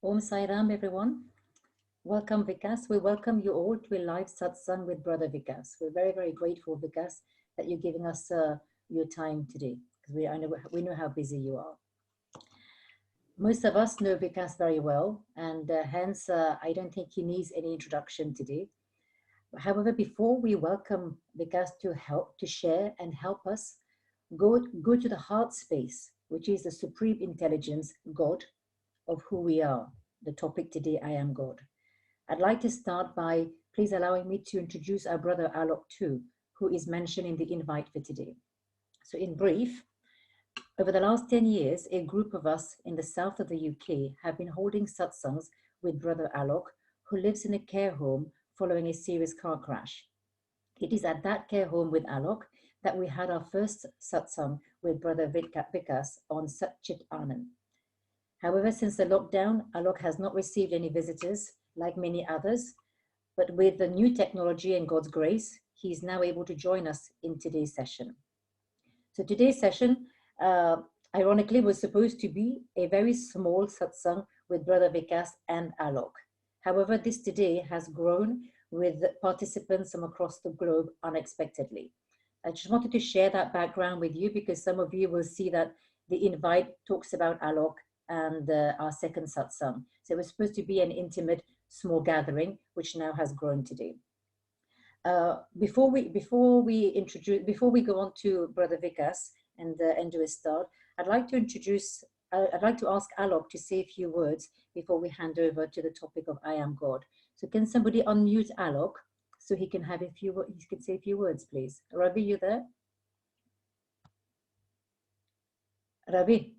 Om Sai Ram, everyone. Welcome, Vikas. We welcome you all to a live satsang with Brother Vikas. We're very, very grateful, Vikas, that you're giving us your time today, because we know how busy you are. Most of us know Vikas very well, and hence I don't think he needs any introduction today. However, before we welcome Vikas to share and help us go to the heart space, which is the supreme intelligence, God, of who we are. The topic today, I am God. I'd like to start by please allowing me to introduce our brother Alok too, who is mentioned in the invite for today. So in brief, over the last 10 years, a group of us in the south of the UK have been holding satsangs with brother Alok, who lives in a care home following a serious car crash. It is at that care home with Alok that we had our first satsang with brother Vikas on Satchit Anand. However, since the lockdown, Alok has not received any visitors like many others, but with the new technology and God's grace, he is now able to join us in today's session. So today's session, ironically, was supposed to be a very small satsang with Brother Vikas and Alok. However, this today has grown with participants from across the globe unexpectedly. I just wanted to share that background with you because some of you will see that the invite talks about Alok and our second satsang. So it was supposed to be an intimate, small gathering, which now has grown today. Before we go on to Brother Vikas and do a start, I'd like to ask Alok to say a few words before we hand over to the topic of I am God. So can somebody unmute Alok so he can say a few words, please? Ravi, you there? Ravi.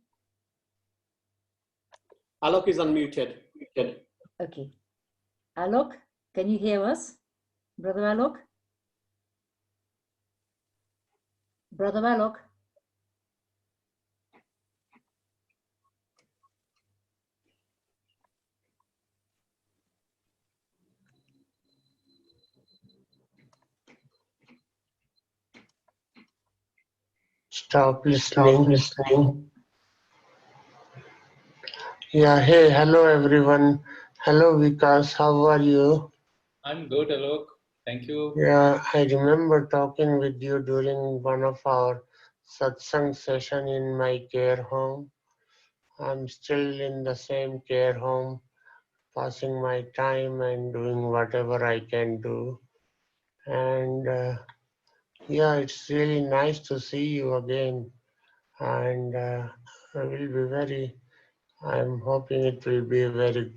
Alok is unmuted. Okay. Alok, can you hear us? Brother Alok? Brother Alok? Stop listening. Yeah, hey, hello everyone. Hello Vikas, how are you? I'm good, Alok. Thank you. Yeah, I remember talking with you during one of our satsang session in my care home. I'm still in the same care home, passing my time and doing whatever I can do. And yeah, it's really nice to see you again. And I'm hoping it will be a very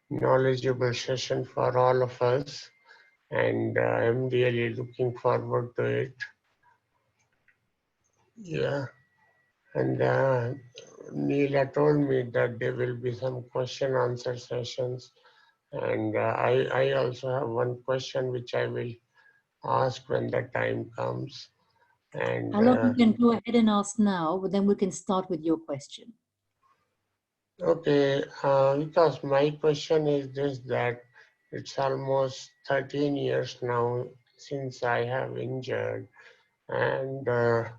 knowledgeable session for all of us, and I'm really looking forward to it. Yeah, and Neela told me that there will be some question-answer sessions, and I also have one question which I will ask when the time comes. And Alok, you can go ahead and ask now, but then we can start with your question. Okay, because my question is this, that it's almost 13 years now since I have injured, and I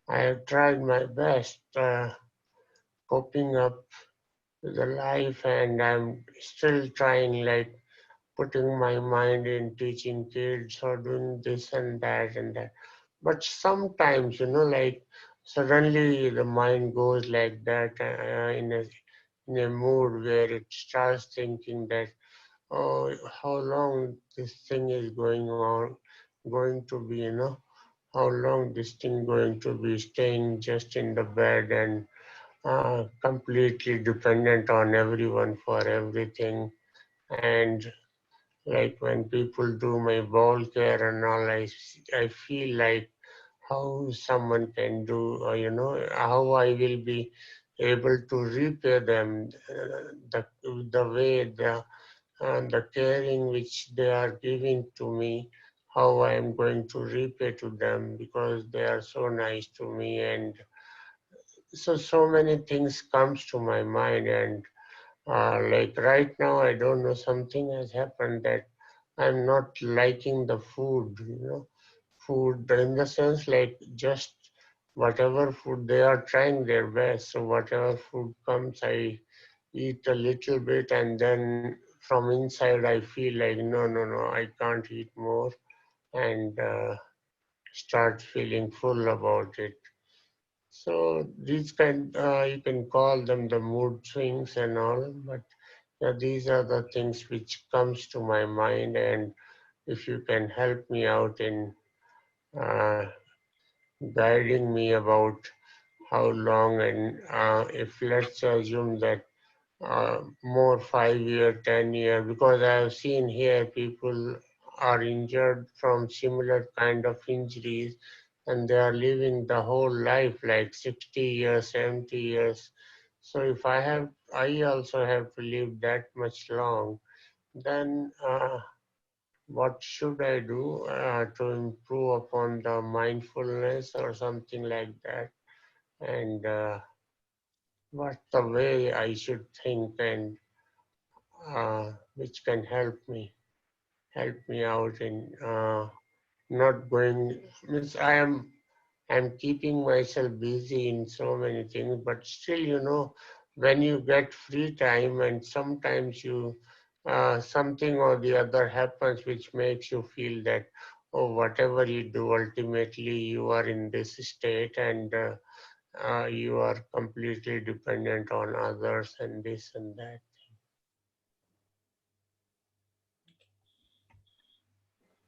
have tried my best coping up with the life, and I'm still trying, like putting my mind in teaching kids or doing this and that and that. But sometimes, like suddenly the mind goes like that in a mood where it starts thinking that, oh, how long this thing is going to be, how long this thing going to be staying just in the bed and completely dependent on everyone for everything. And Like when people do my bowel care and all, I feel like how someone can do, how I will be able to repay them, the way the caring which they are giving to me, how I am going to repay to them because they are so nice to me, and so many things comes to my mind, and like right now I don't know, something has happened that I'm not liking the food, food in the sense like just whatever food they are trying their best. So whatever food comes, I eat a little bit, and then from inside I feel like no, I can't eat more, and start feeling full about it. So these you can call them the mood swings and all, but yeah, these are the things which comes to my mind, and if you can help me out in uh, guiding me about how long, and if let's assume that more 5 year, 10 year, because I have seen here people are injured from similar kind of injuries, and they are living the whole life like 60 years, 70 years. So if I also have to live that much long, then what should I do to improve upon the mindfulness or something like that? And what's the way I should think, and which can help me out in not going, means I'm keeping myself busy in so many things, but still, when you get free time and sometimes something or the other happens which makes you feel that, oh, whatever you do, ultimately you are in this state, and you are completely dependent on others and this and that.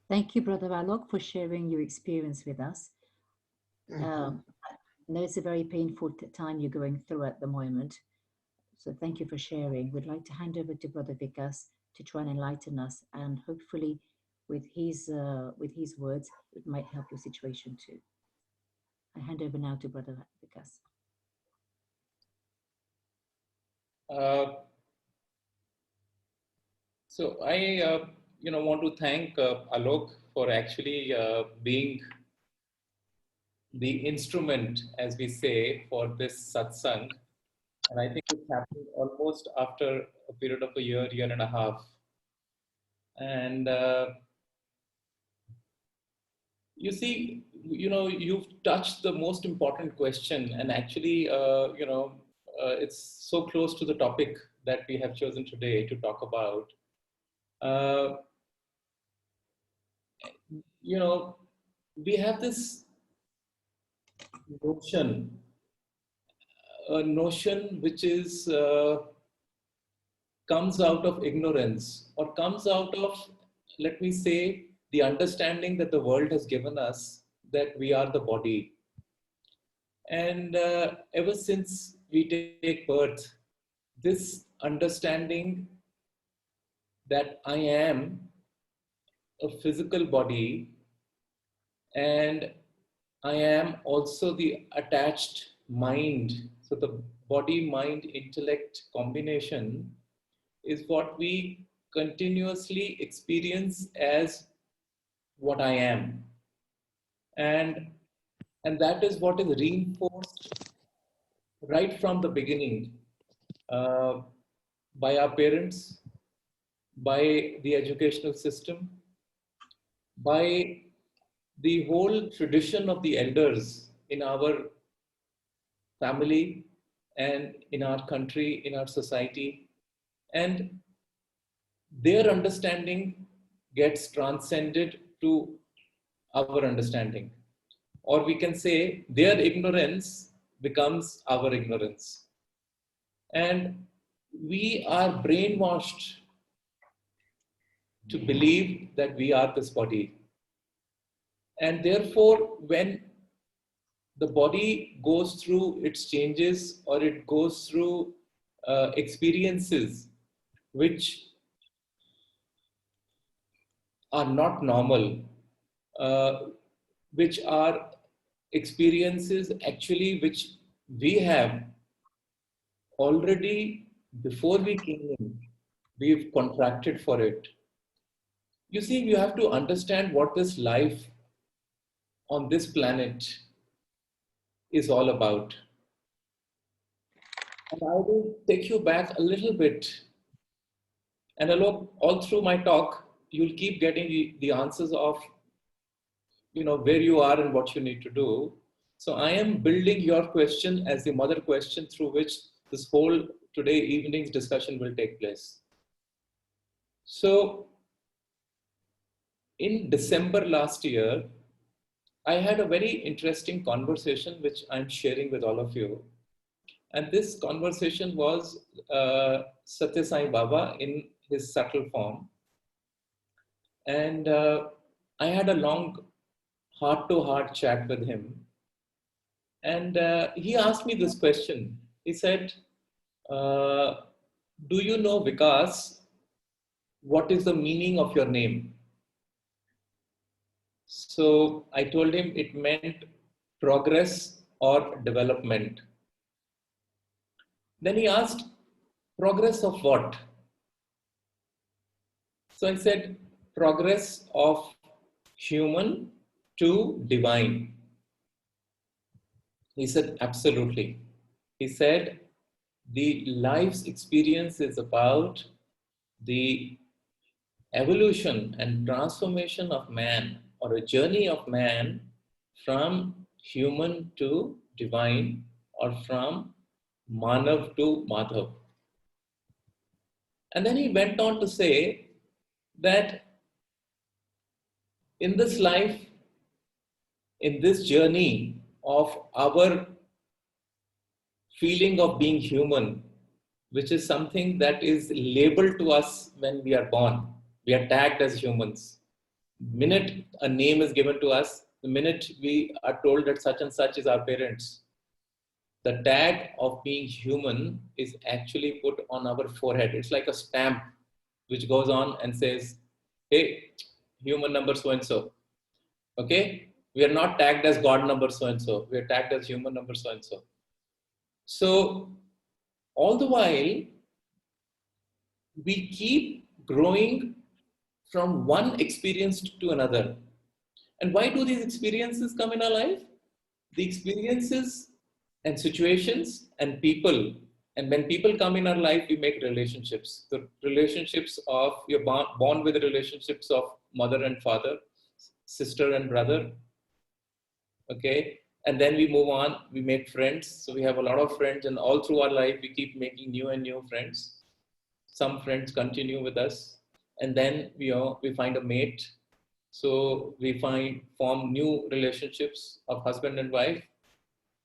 Thank you, Brother Alok, for sharing your experience with us. Mhm. Um, I know it's a very painful time you're going through at the moment. So thank you for sharing. We'd like to hand over to Brother Vikas to try and enlighten us, and hopefully, with his words, it might help your situation too. I hand over now to Brother Vikas. Uh, so I, want to thank Alok for actually being the instrument, as we say, for this satsang. And I think it's happened almost after a period of a year, year and a half. And you see, you've touched the most important question, and actually, it's so close to the topic that we have chosen today to talk about. Uh, you know, we have this notion, a notion which is comes out of ignorance, or comes out of, let me say, the understanding that the world has given us that we are the body. And ever since we take birth, this understanding that I am a physical body, and I am also the attached mind. So the body mind intellect combination is what we continuously experience as what I am. And and that is what is reinforced right from the beginning, uh, by our parents, by the educational system, by the whole tradition of the elders in our family and in our country, in our society. And their understanding gets transcended to our understanding. Or we can say their ignorance becomes our ignorance. And we are brainwashed to believe that we are this body. And therefore, when the body goes through its changes, or it goes through experiences which are not normal, uh, which are experiences actually which we have already before we came in, we've contracted for it. You see, you have to understand what this life on this planet is all about. And I will take you back a little bit. And all through my talk, you'll keep getting the answers of where you are and what you need to do. So I am building your question as the mother question through which this whole today evening's discussion will take place. So in December last year, I had a very interesting conversation which I'm sharing with all of you. And this conversation was Satya Sai Baba in his subtle form. And I had a long heart-to-heart chat with him. And he asked me this question. He said, do you know, Vikas, what is the meaning of your name? So I told him it meant progress or development. Then he asked, progress of what? So I said, progress of human to divine. He said, absolutely. He said, the life's experience is about the evolution and transformation of man, or a journey of man from human to divine, or from Manav to Madhav. And then he went on to say that in this life, in this journey of our feeling of being human, which is something that is labeled to us when we are born. We are tagged as humans. The minute a name is given to us, the minute we are told that such and such is our parents, the tag of being human is actually put on our forehead. It's like a stamp which goes on and says, hey, human number so and so. Okay? We are not tagged as God number so and so. We are tagged as human number so and so. So, all the while, we keep growing from one experience to another. And why do these experiences come in our life? The experiences and situations and people. And when people come in our life, we make relationships. The relationships of, you're born with the relationships of mother and father, sister and brother. Okay. And then we move on, we make friends. So we have a lot of friends, and all through our life, we keep making new and new friends. Some friends continue with us, and then we find a mate. So we form new relationships of husband and wife.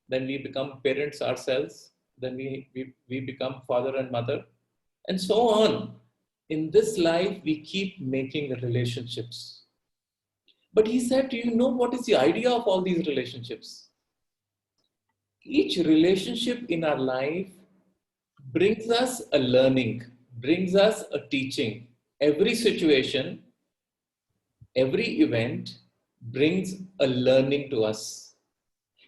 Then we become parents ourselves. Then we become father and mother, and so on. In this life, we keep making relationships. But he said, do you know what is the idea of all these relationships? Each relationship in our life brings us a learning, brings us a teaching. Every situation, every event brings a learning to us,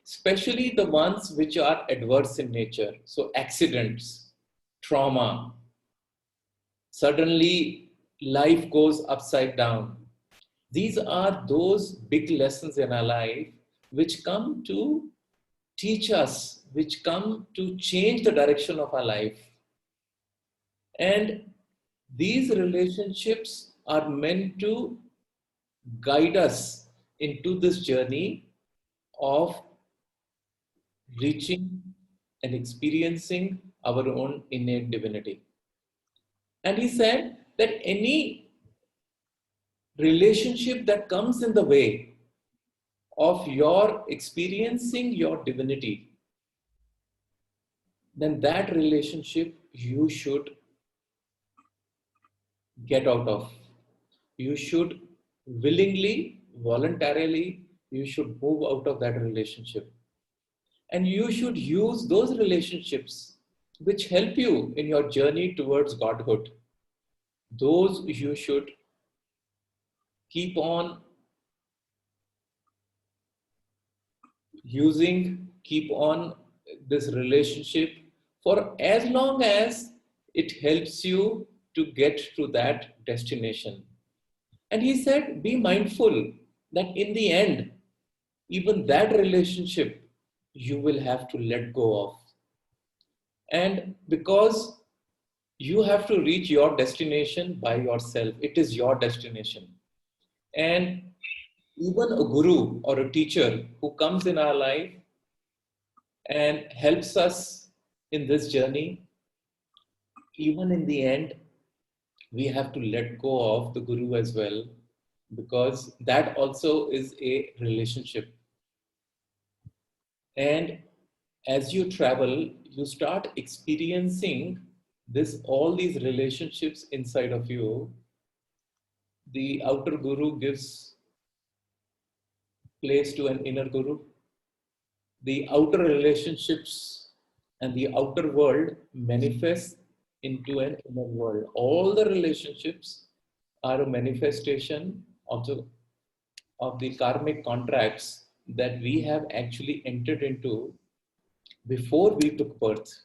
especially the ones which are adverse in nature. So accidents, trauma, suddenly life goes upside down. These are those big lessons in our life which come to teach us, which come to change the direction of our life. And these relationships are meant to guide us into this journey of reaching and experiencing our own innate divinity. And he said that any relationship that comes in the way of your experiencing your divinity, then that relationship you should get out of. You should willingly, voluntarily, you should move out of that relationship. And you should use those relationships which help you in your journey towards Godhood. Those you should keep on keep on this relationship for as long as it helps you to get to that destination. And he said, be mindful that in the end, even that relationship you will have to let go of. And because you have to reach your destination by yourself, it is your destination. And even a guru or a teacher who comes in our life and helps us in this journey, even in the end, we have to let go of the guru as well, because that also is a relationship. And as you travel, you start experiencing all these relationships inside of you. The outer guru gives place to an inner guru. The outer relationships and the outer world manifest into an inner world. All the relationships are a manifestation of the karmic contracts that we have actually entered into before we took birth.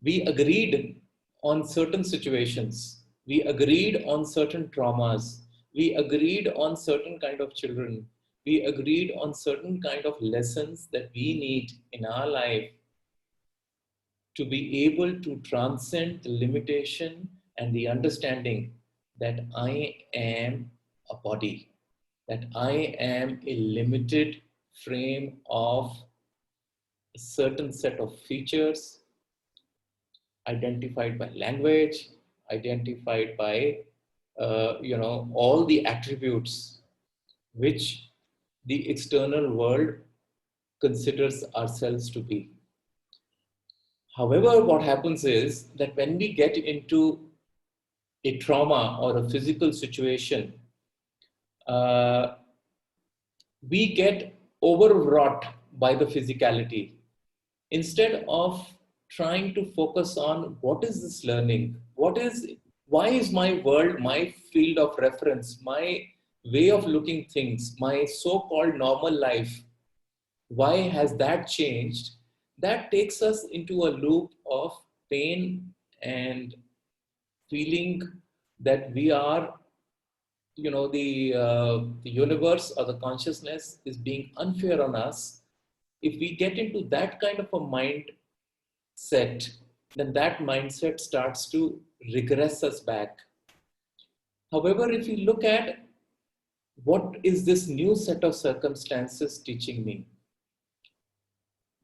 We agreed on certain situations. We agreed on certain traumas. We agreed on certain kind of children. We agreed on certain kind of lessons that we need in our life to be able to transcend the limitation and the understanding that I am a body, that I am a limited frame of a certain set of features identified by language, identified by all the attributes which the external world considers ourselves to be. However, what happens is that when we get into a trauma or a physical situation, uh, we get overwrought by the physicality. Instead of trying to focus on what is this learning, why is my world, my field of reference, my way of looking things, my so-called normal life, why has that changed? That takes us into a loop of pain and feeling that we are, the universe or the consciousness is being unfair on us. If we get into that kind of a mindset, then that mindset starts to regress us back. However, if you look at what is this new set of circumstances teaching me,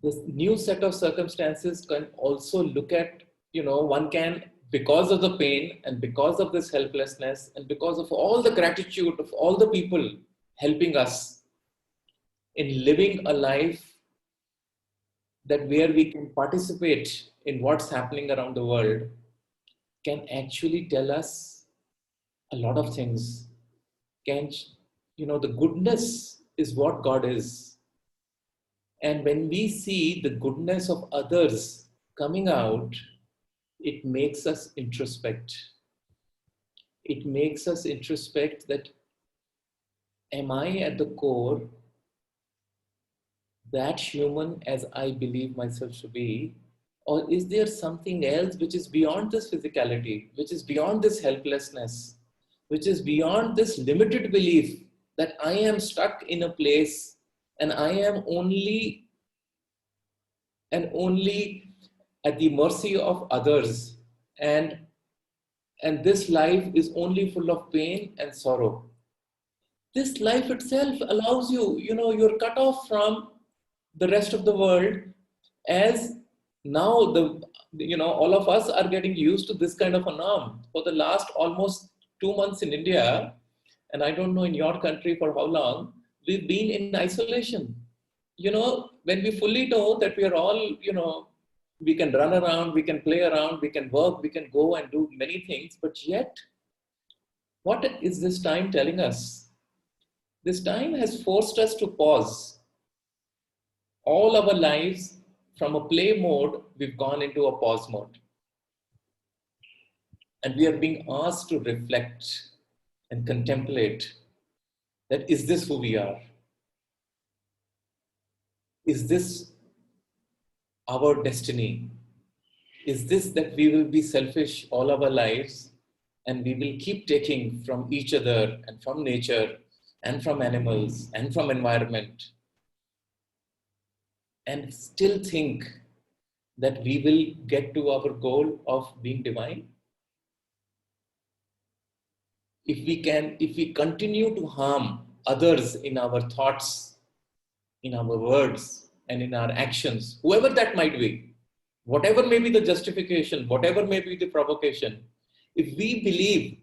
this new set of circumstances can also look at, one can, because of the pain and because of this helplessness and because of all the gratitude of all the people helping us in living a life that where we can participate in what's happening around the world, can actually tell us a lot of things. Can, the goodness is what God is. And when we see the goodness of others coming out, it makes us introspect. It makes us introspect that, am I at the core that human as I believe myself to be? Or is there something else which is beyond this physicality, which is beyond this helplessness, which is beyond this limited belief that I am stuck in a place and I am only at the mercy of others, and this life is only full of pain and sorrow. This life itself allows you, you're cut off from the rest of the world. As now all of us are getting used to this kind of a norm for the last almost 2 months in India, and I don't know in your country for how long we've been in isolation. When we fully know that we are all, we can run around, we can play around, we can work, we can go and do many things, but yet what is this time telling us? This time has forced us to pause. All our lives, from a play mode, we've gone into a pause mode. And we are being asked to reflect and contemplate that is this who we are? Is this our destiny? Is this that we will be selfish all our lives and we will keep taking from each other and from nature and from animals and from environment and still think that we will get to our goal of being divine? If we continue to harm others in our thoughts, in our words, and in our actions, whoever that might be, whatever may be the justification, whatever may be the provocation, if we believe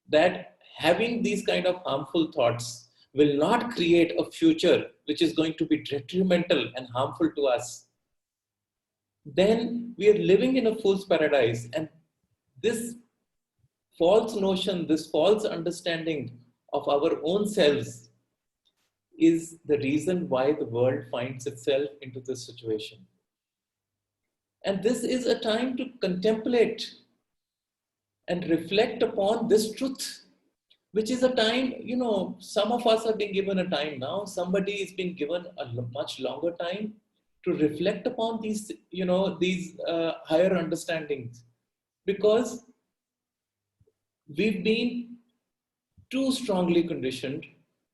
that having these kind of harmful thoughts will not create a future which is going to be detrimental and harmful to us, then we are living in a fool's paradise. And this false notion, this false understanding of our own selves is the reason why the world finds itself into this situation. And this is a time to contemplate and reflect upon this truth, which is a time, some of us have been given a time now, somebody is being given a much longer time to reflect upon these, higher understandings, because we've been too strongly conditioned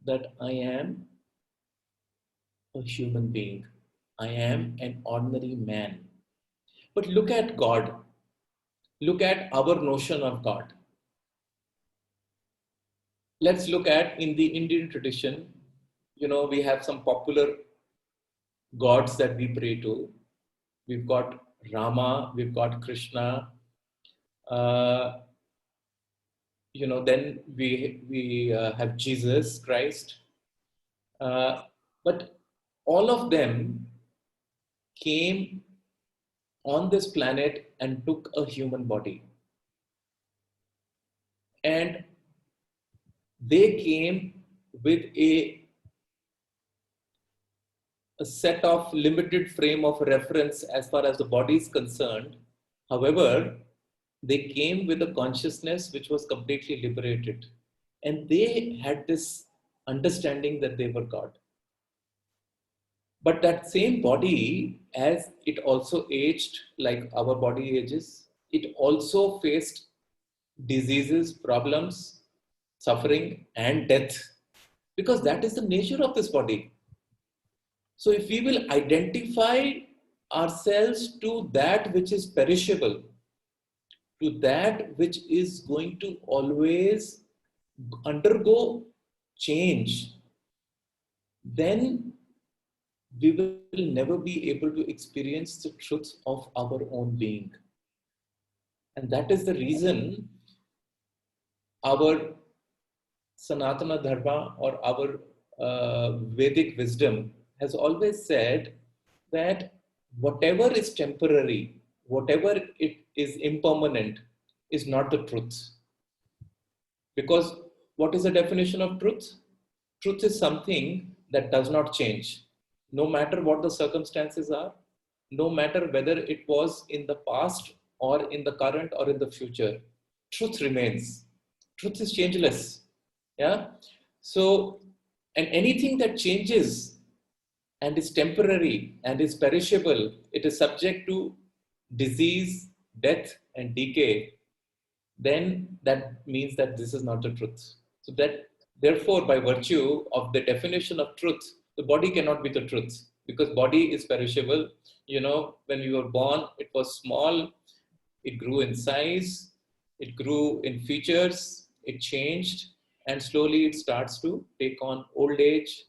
that I am a human being. I am an ordinary man. But look at God. Look at our notion of God. Let's look at in the Indian tradition, we have some popular gods that we pray to. We've got Rama, we've got Krishna. Then we have Jesus Christ. But all of them came on this planet and took a human body. And they came with a set of limited frame of reference as far as the body is concerned. However, they came with a consciousness which was completely liberated. And they had this understanding that they were God. But that same body, as it also aged like our body ages, it also faced diseases, problems, suffering, and death, because that is the nature of this body. So if we will identify ourselves to that which is perishable, to that which is going to always undergo change, then we will never be able to experience the truth of our own being. And that is the reason our Sanatana Dharma or our Vedic wisdom has always said that whatever is temporary, whatever it is impermanent, is not the truth. Because what is the definition of truth? Truth is something that does not change. No matter what the circumstances are, no matter whether it was in the past or in the current or in the future, truth remains. Truth is changeless. Yeah. So, and anything that changes and is temporary and is perishable, it is subject to disease, death, and decay, then that means that this is not the truth. So that, therefore, by virtue of the definition of truth, the body cannot be the truth, because body is perishable. When we were born, it was small, it grew in size, it grew in features, it changed, and slowly it starts to take on old age,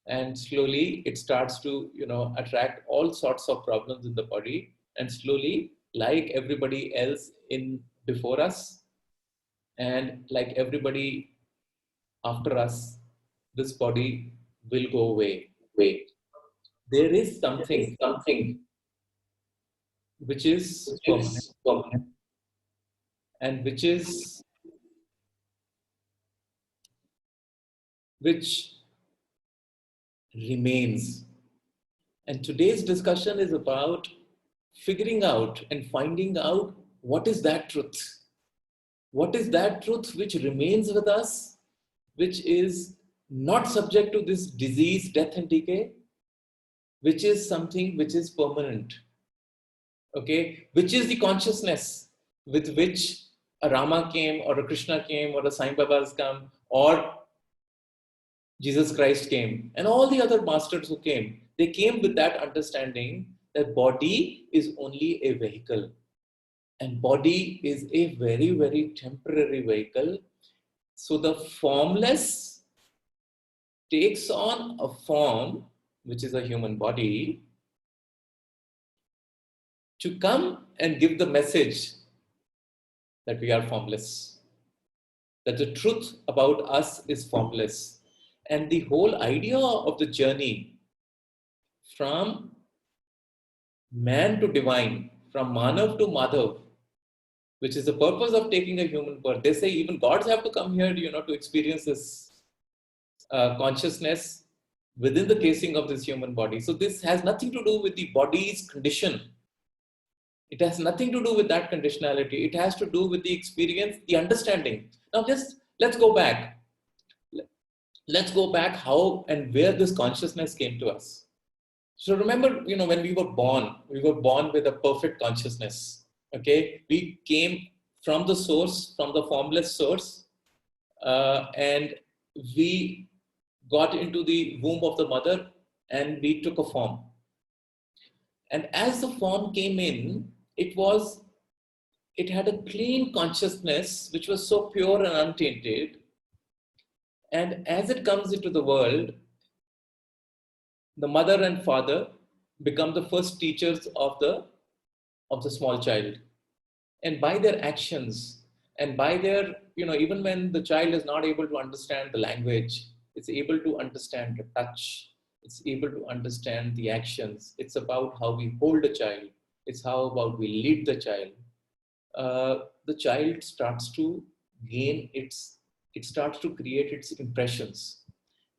and slowly it starts to, attract all sorts of problems in the body, and slowly, like everybody else in before us, and like everybody after us, this body will go away. There is something which is permanent and which remains. And today's discussion is about figuring out and finding out what is that truth. What is that truth which remains with us, which is not subject to this disease, death and decay, which is something which is permanent. Okay, which is the consciousness with which a Rama came, or a Krishna came, or a Sai Baba's come, or Jesus Christ came, and all the other masters who came. They came with that understanding that body is only a vehicle, and body is a very, very temporary vehicle. So the formless takes on a form, which is a human body, to come and give the message that we are formless, that the truth about us is formless. And the whole idea of the journey from man to divine, from Manav to Madhav, which is the purpose of taking a human birth. They say even gods have to come here, to experience this consciousness within the casing of this human body. So this has nothing to do with the body's condition. It has nothing to do with that conditionality. It has to do with the experience, the understanding. Now just let's go back. Let's go back how and where this consciousness came to us. So remember, when we were born with a perfect consciousness. Okay, we came from the source, from the formless source, and we got into the womb of the mother, and we took a form. And as the form came in, it had a clean consciousness, which was so pure and untainted. And as it comes into the world, the mother and father become the first teachers of the small child. And by their actions, and by their, even when the child is not able to understand the language, it's able to understand the touch, it's able to understand the actions. It's about how we hold a child, it's how about we lead the child. The child starts to it starts to create its impressions.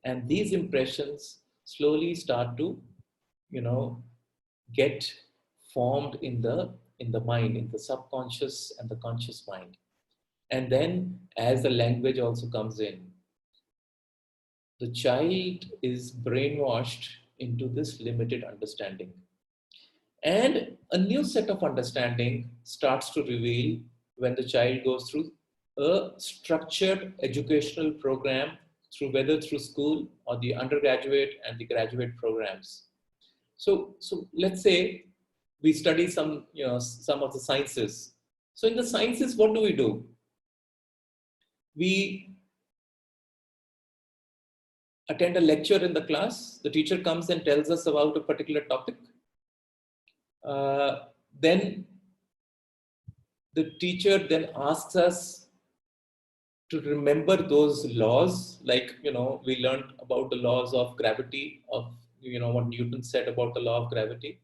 And these impressions slowly start to, get formed in the mind, in the subconscious and the conscious mind. And then as the language also comes in, the child is brainwashed into this limited understanding. And a new set of understanding starts to reveal when the child goes through a structured educational program, whether through school or the undergraduate and the graduate programs. So let's say we study some of the sciences. So in the sciences, what do? We attend a lecture in the class. The teacher comes and tells us about a particular topic. Then the teacher then asks us to remember those laws, like, we learned about the laws of gravity, of, what Newton said about the law of gravity.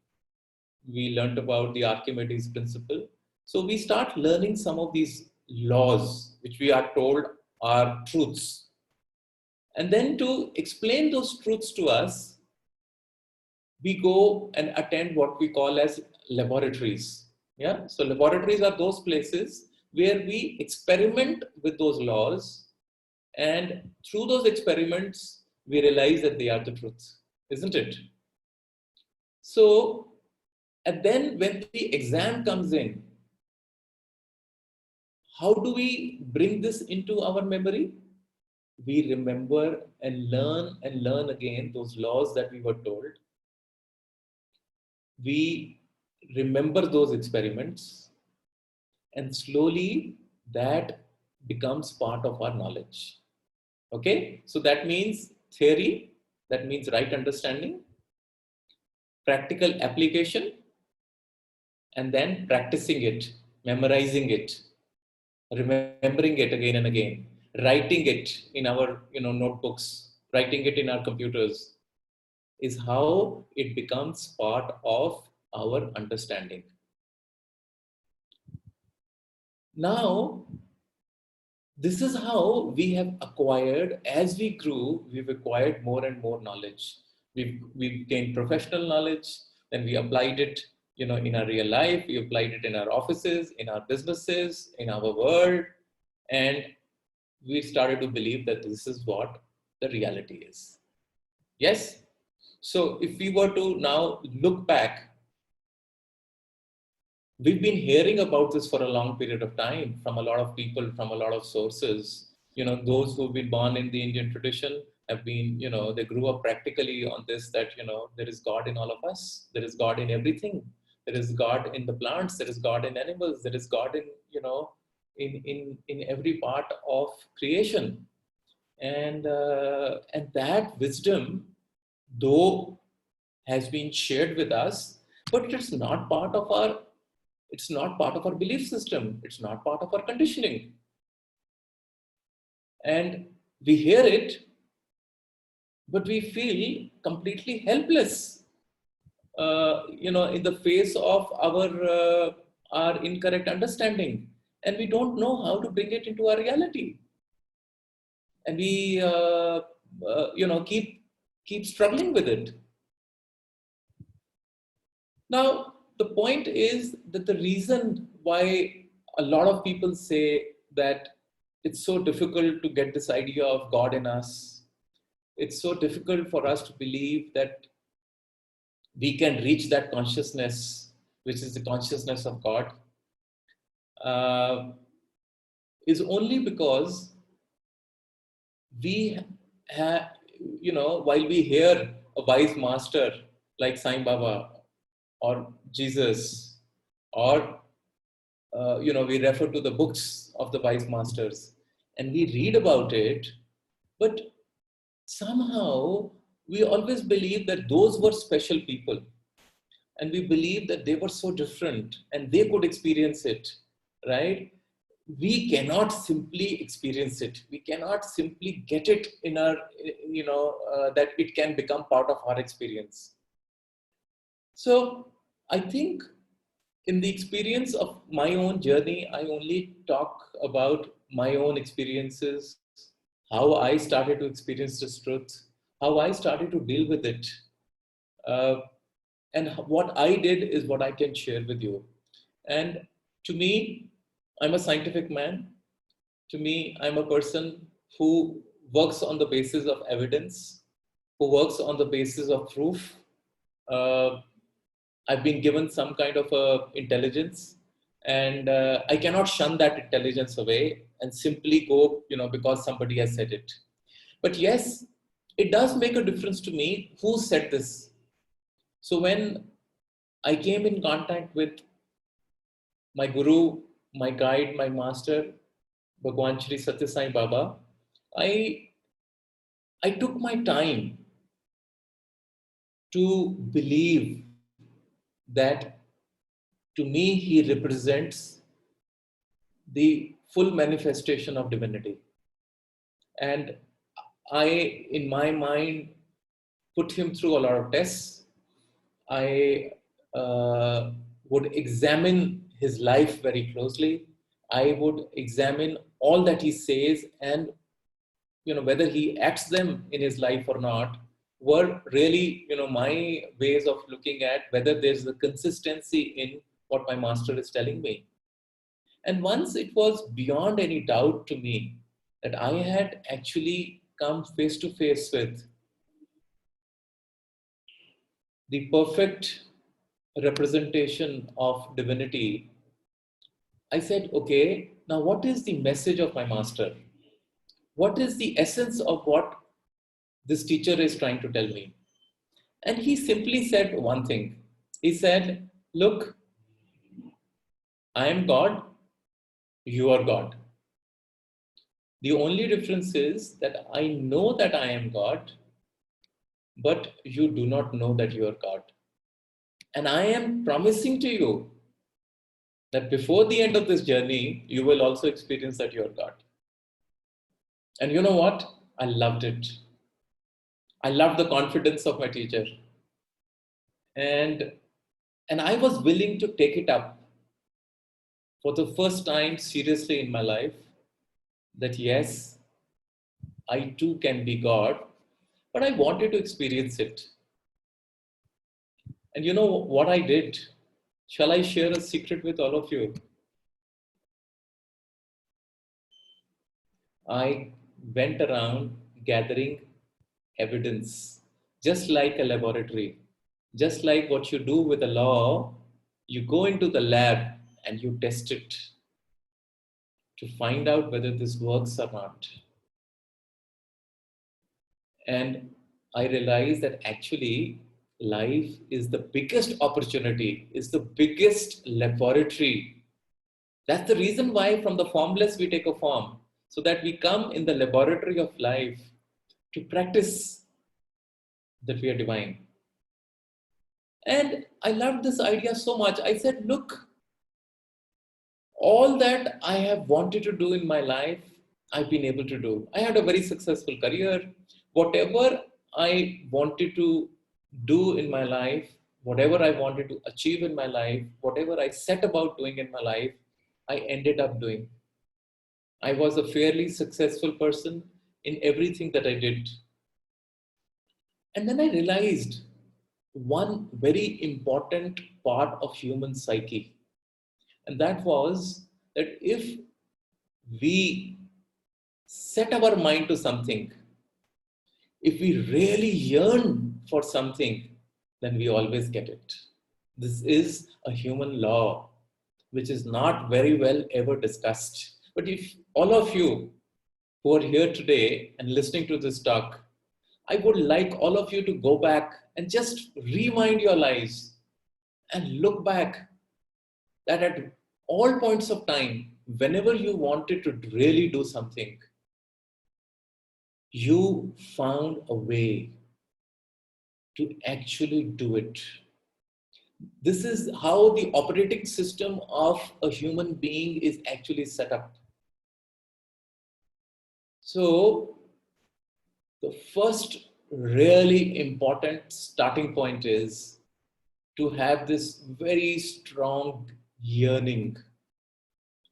We learned about the Archimedes principle. So we start learning some of these laws, which we are told are truths. And then to explain those truths to us, we go and attend what we call as laboratories. Yeah. So laboratories are those places where we experiment with those laws. And through those experiments, we realize that they are the truth, isn't it? So, and then when the exam comes in, how do we bring this into our memory? We remember and learn again those laws that we were told. We remember those experiments, and slowly that becomes part of our knowledge. Okay, so that means theory, that means right understanding, practical application, and then practicing it, memorizing it, remembering it again and again, writing it in our notebooks, writing it in our computers, is how it becomes part of our understanding. Now, this is how we have acquired, as we grew, we've acquired more and more knowledge. We've gained professional knowledge, then we applied it, in our real life, we applied it in our offices, in our businesses, in our world, and we started to believe that this is what the reality is. Yes? So if we were to now look back, we've been hearing about this for a long period of time from a lot of people, from a lot of sources. Those who've been born in the Indian tradition have been, they grew up practically on this, that, there is God in all of us. There is God in everything. There is God in the plants. There is God in animals. There is God in, in every part of creation. And that wisdom, though, has been shared with us, but it's not part of our belief system. It's not part of our conditioning. And we hear it, but we feel completely helpless, in the face of our incorrect understanding. And we don't know how to bring it into our reality. And we, keep struggling with it. Now, the point is that the reason why a lot of people say that it's so difficult to get this idea of God in us, it's so difficult for us to believe that we can reach that consciousness, which is the consciousness of God, uh, is only because we have, while we hear a wise master like Sai Baba or Jesus, or we refer to the books of the wise masters and we read about it, but somehow we always believe that those were special people, and we believe that they were so different and they could experience it, right? We cannot simply experience it. We cannot simply get it in our, that it can become part of our experience. So I think in the experience of my own journey, I only talk about my own experiences, how I started to experience this truth, how I started to deal with it. Uh, and what I did is what I can share with you. And to me, I'm a scientific man. To me, I'm a person who works on the basis of evidence, who works on the basis of proof. Uh, I've been given some kind of intelligence, and I cannot shun that intelligence away and simply go, because somebody has said it. But yes, it does make a difference to me who said this. So when I came in contact with my guru, my guide, my master, Bhagwan Shri Satya Sai Baba, I, I took my time to believe that to me he represents the full manifestation of divinity. And I, in my mind, put him through a lot of tests. I would examine his life very closely. I would examine all that he says, and whether he acts them in his life or not were really my ways of looking at whether there's a consistency in what my master is telling me. And once it was beyond any doubt to me that I had actually come face to face with the perfect representation of divinity, I said, okay, now what is the message of my master? What is the essence of what this teacher is trying to tell me? And he simply said one thing. He said, look, I am God, you are God. The only difference is that I know that I am God, but you do not know that you are God. And I am promising to you that before the end of this journey, you will also experience that you are God. And you know what? I loved it. I loved the confidence of my teacher. And, and I was willing to take it up for the first time seriously in my life, that yes, I too can be God, but I wanted to experience it. And you know what I did? Shall I share a secret with all of you? I went around gathering evidence, just like a laboratory, just like what you do with a law. You go into the lab and you test it to find out whether this works or not. And I realized that actually life is the biggest opportunity, is the biggest laboratory. That's the reason why from the formless we take a form, so that we come in the laboratory of life to practice that we are divine. And I loved this idea so much. I said, look, all that I have wanted to do in my life, I've been able to do. I had a very successful career. Whatever I wanted to do in my life, whatever I wanted to achieve in my life, whatever I set about doing in my life, I ended up doing. I was a fairly successful person in everything that I did. And then I realized one very important part of human psyche. And that was that if we set our mind to something, if we really yearn for something, then we always get it. This is a human law, which is not very well ever discussed. But if all of you who are here today and listening to this talk, I would like all of you to go back and just rewind your lives and look back that at all points of time, whenever you wanted to really do something, you found a way to actually do it. This is how the operating system of a human being is actually set up. So, the first really important starting point is to have this very strong yearning,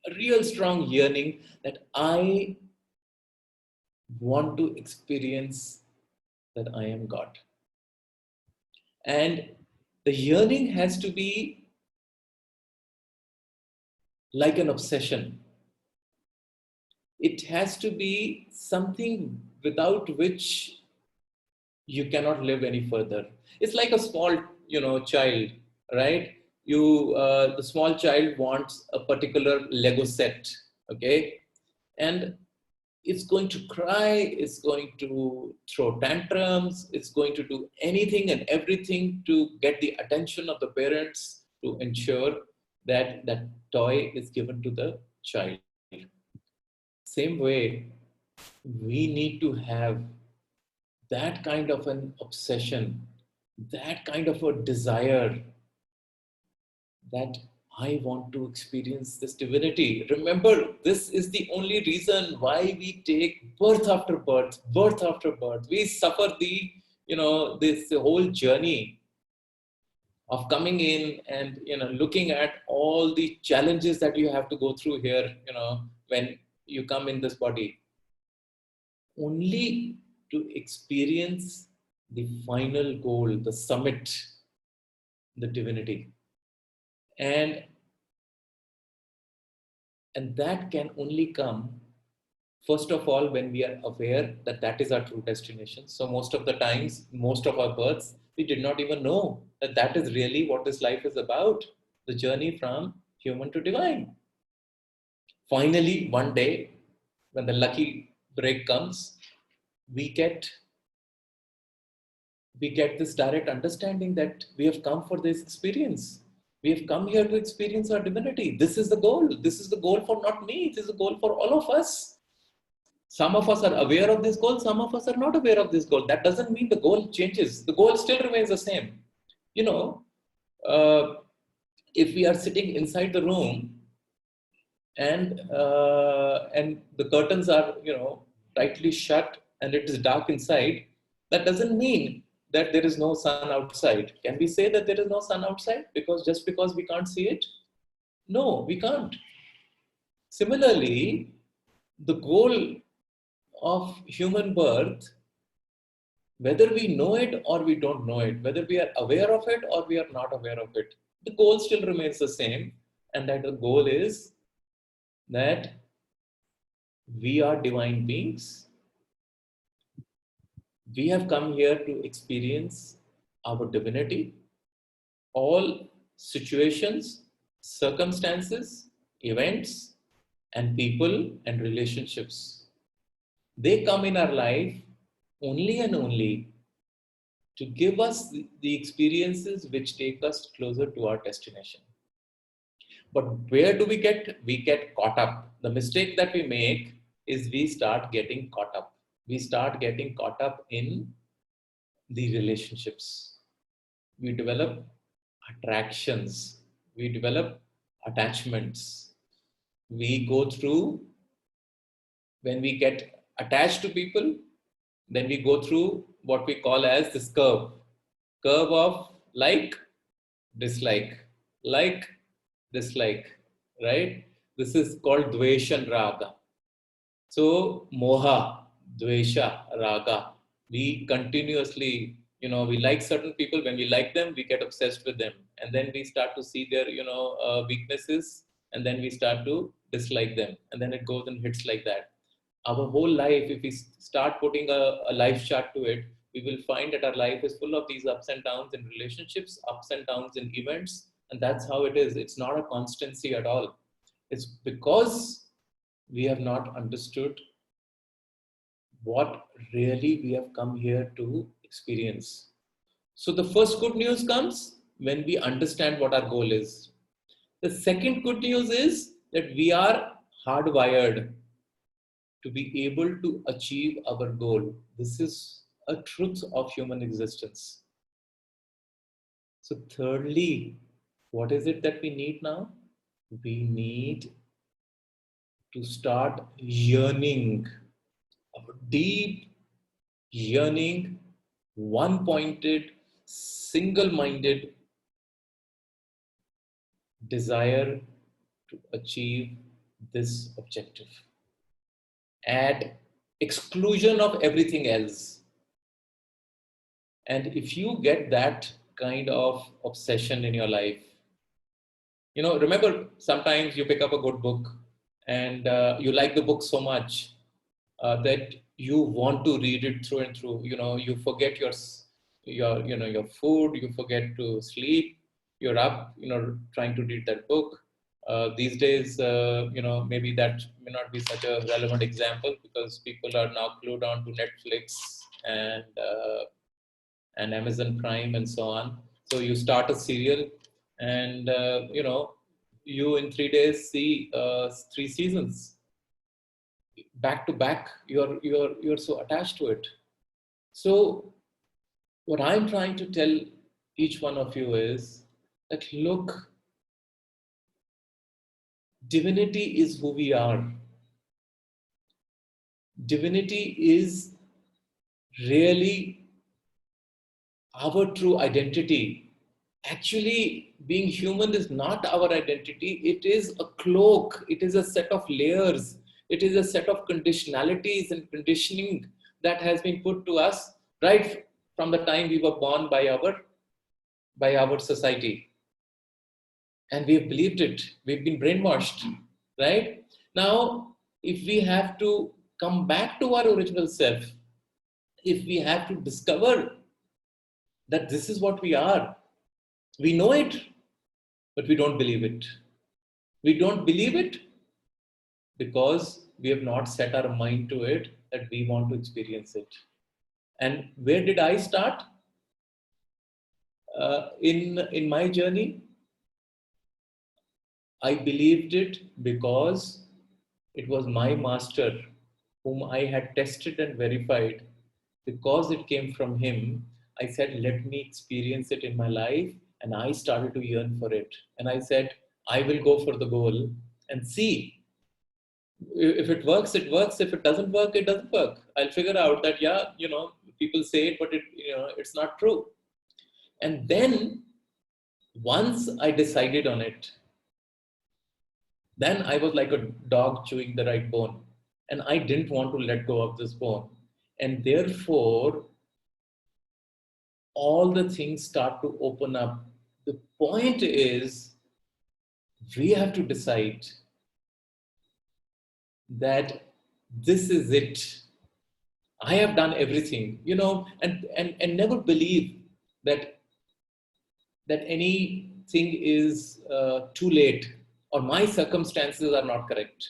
a real strong yearning that I want to experience that I am God. And the yearning has to be like an obsession. It has to be something without which you cannot live any further. It's like a small, child, right? The small child wants a particular Lego set, okay? And it's going to cry, it's going to throw tantrums, it's going to do anything and everything to get the attention of the parents to ensure that that toy is given to the child. Same way, we need to have that kind of an obsession, that kind of a desire that I want to experience this divinity. Remember, this is the only reason why we take birth after birth, birth after birth. We suffer this whole journey of coming in and, looking at all the challenges that you have to go through here, when you come in this body, only to experience the final goal, the summit, the divinity. And that can only come, first of all, when we are aware that that is our true destination. So most of the times, most of our births, we did not even know that that is really what this life is about, the journey from human to divine. Finally, one day, when the lucky break comes, we get this direct understanding that we have come for this experience. We have come here to experience our divinity. This is the goal. This is the goal for not me. It is a goal for all of us. Some of us are aware of this goal. Some of us are not aware of this goal. That doesn't mean the goal changes. The goal still remains the same. You know, uh, if we are sitting inside the room and the curtains are, tightly shut and it is dark inside, that doesn't mean that there is no sun outside. Can we say that there is no sun outside because we can't see it? No, we can't. Similarly, the goal of human birth, whether we know it or we don't know it, whether we are aware of it or we are not aware of it, the goal still remains the same, and that the goal is that we are divine beings. We have come here to experience our divinity. All situations, circumstances, events, and people and relationships, they come in our life only and only to give us the experiences which take us closer to our destination. But where do we get? We get caught up. The mistake that we make is we start getting caught up. We start getting caught up in the relationships. We develop attractions. We develop attachments. We go through, when we get attached to people, then we go through what we call as this curve of dislike, like, dislike, right? This is called dvesha and raga. So moha, dvesha, raga, we continuously, we like certain people. When we like them, we get obsessed with them, and then we start to see their, weaknesses, and then we start to dislike them, and then it goes and hits like that. Our whole life, if we start putting a life chart to it, we will find that our life is full of these ups and downs in relationships, ups and downs in events, and that's how it is. It's not a constancy at all. It's because we have not understood what really we have come here to experience. So the first good news comes when we understand what our goal is. The second good news is that we are hardwired to be able to achieve our goal. This is a truth of human existence. So thirdly, what is it that we need now? We need to start yearning, a deep yearning, one-pointed, single-minded desire to achieve this objective at exclusion of everything else. And if you get that kind of obsession in your life, remember, sometimes you pick up a good book and you like the book so much that you want to read it through and through. You forget your food, you forget to sleep, you're up, trying to read that book. These days, maybe that may not be such a relevant example because people are now glued on to Netflix and Amazon Prime and so on. So you start a serial, and you in 3 days see 3 seasons back to back. You're so attached to it. So what I'm trying to tell each one of you is that, look, divinity is who we are. Divinity is really our true identity. Actually, being human is not our identity. It is a cloak. It is a set of layers. It is a set of conditionalities and conditioning that has been put to us right from the time we were born by our society. And we've believed it. We've been brainwashed, right? Now, if we have to come back to our original self, if we have to discover that this is what we are, we know it, but we don't believe it. We don't believe it because we have not set our mind to it that we want to experience it. And where did I start in my journey? I believed it because it was my master whom I had tested and verified. Because it came from him, I said, let me experience it in my life. And I started to yearn for it. And I said, I will go for the goal and see. If it works, it works. If it doesn't work, it doesn't work. I'll figure out that, people say it, but it's not true. And then once I decided on it, then I was like a dog chewing the right bone. And I didn't want to let go of this bone. And therefore, all the things start to open up. The point is, we have to decide that this is it. I have done everything, and never believe that anything is too late or my circumstances are not correct.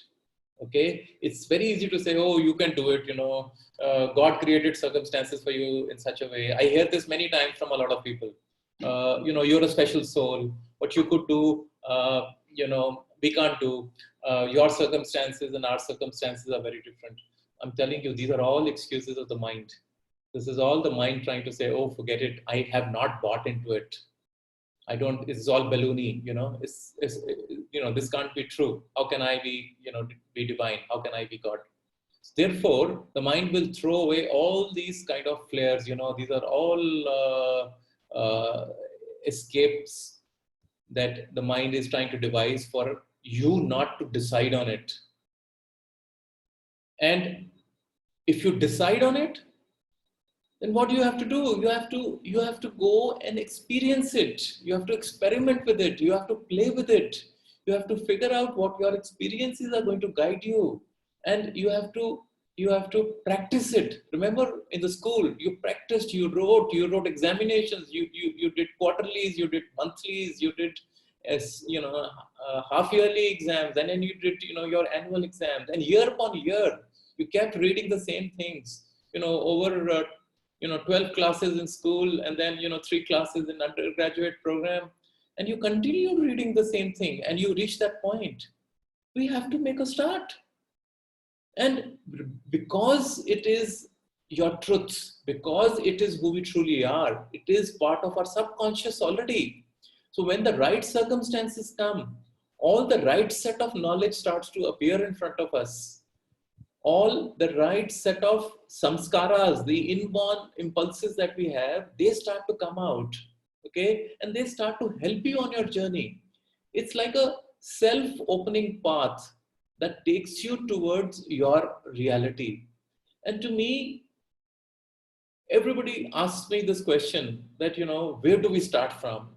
Okay, it's very easy to say, oh, you can do it, God created circumstances for you in such a way. I hear this many times from a lot of people. You're a special soul. What you could do, we can't do. Your circumstances and our circumstances are very different. I'm telling you, these are all excuses of the mind. This is all the mind trying to say, oh, forget it, I have not bought into it. I don't, it's all balloony, this can't be true. How can I be, be divine? How can I be God? Therefore, the mind will throw away all these kind of flares, these are all escapes that the mind is trying to devise for you not to decide on it. And if you decide on it, then what do you have to do? You have to go and experience it. You have to experiment with it. You have to play with it. You have to figure out what your experiences are going to guide you, and you have to practice it. Remember, in the school, you practiced, you wrote examinations, you did quarterlies, you did monthlies, you did half yearly exams, and then you did your annual exams, and year upon year you kept reading the same things, over 12 classes in school, and then 3 classes in undergraduate program, and you continue reading the same thing, and you reach that point. We have to make a start. And because it is your truth, because it is who we truly are, it is part of our subconscious already. So when the right circumstances come, all the right set of knowledge starts to appear in front of us. All the right set of samskaras, the inborn impulses that we have, they start to come out, okay? And they start to help you on your journey. It's like a self-opening path that takes you towards your reality. And to me, everybody asks me this question that, where do we start from?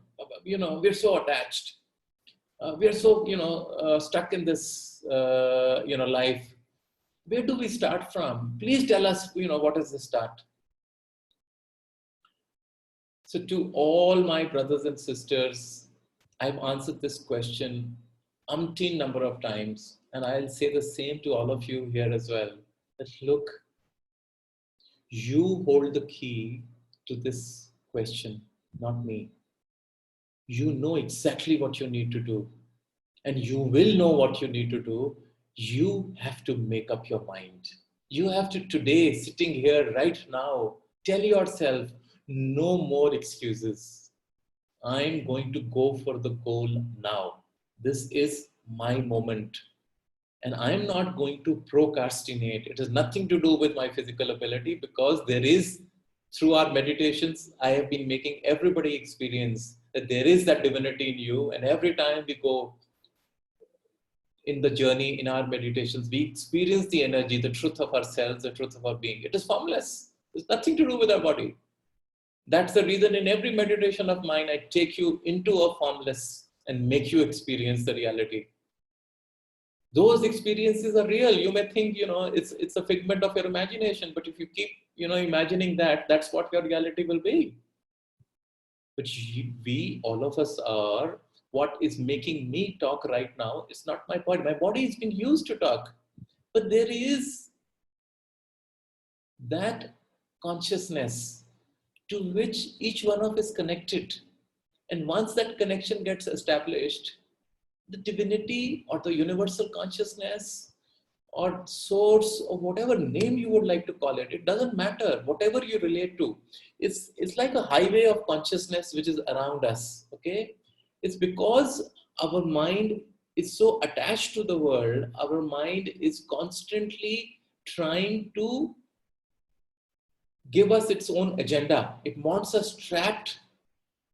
We're so attached. We're so, stuck in this, life. Where do we start from? Please tell us, what is the start? So to all my brothers and sisters, I've answered this question umpteen number of times, and I'll say the same to all of you here as well. That look, you hold the key to this question, not me. You know exactly what you need to do, and you will know what you need to do. You have to make up your mind. You have to today, sitting here right now, tell yourself, no more excuses. I'm going to go for the goal now. This is my moment. And I'm not going to procrastinate. It has nothing to do with my physical ability, because there is, through our meditations, I have been making everybody experience that there is that divinity in you. And every time we go in the journey, in our meditations, we experience the energy, the truth of ourselves, the truth of our being. It is formless. There's nothing to do with our body. That's the reason in every meditation of mine, I take you into a formless and make you experience the reality. Those experiences are real. You may think, it's a figment of your imagination, but if you keep, imagining that, that's what your reality will be. But we, all of us are, what is making me talk right now is not my body. My body is being used to talk. But there is that consciousness to which each one of us is connected. And once that connection gets established, the divinity or the universal consciousness or source, or whatever name you would like to call it, it doesn't matter. Whatever you relate to, it's like a highway of consciousness which is around us. Okay, it's because our mind is so attached to the world. Our mind is constantly trying to give us its own agenda. It wants us trapped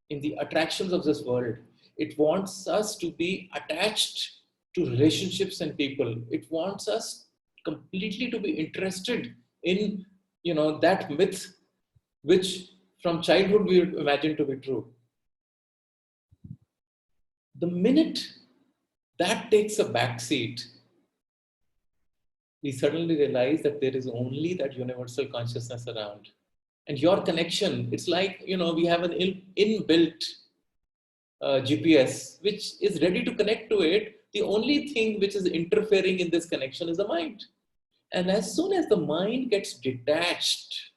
in the attractions of this world. It wants us to be attached to relationships and people. It wants us completely to be interested in, that myth which from childhood we imagined to be true. The minute that takes a backseat, we suddenly realize that there is only that universal consciousness around. And your connection, it's like, we have an inbuilt GPS, which is ready to connect to it. The only thing which is interfering in this connection is the mind. And as soon as the mind gets detached,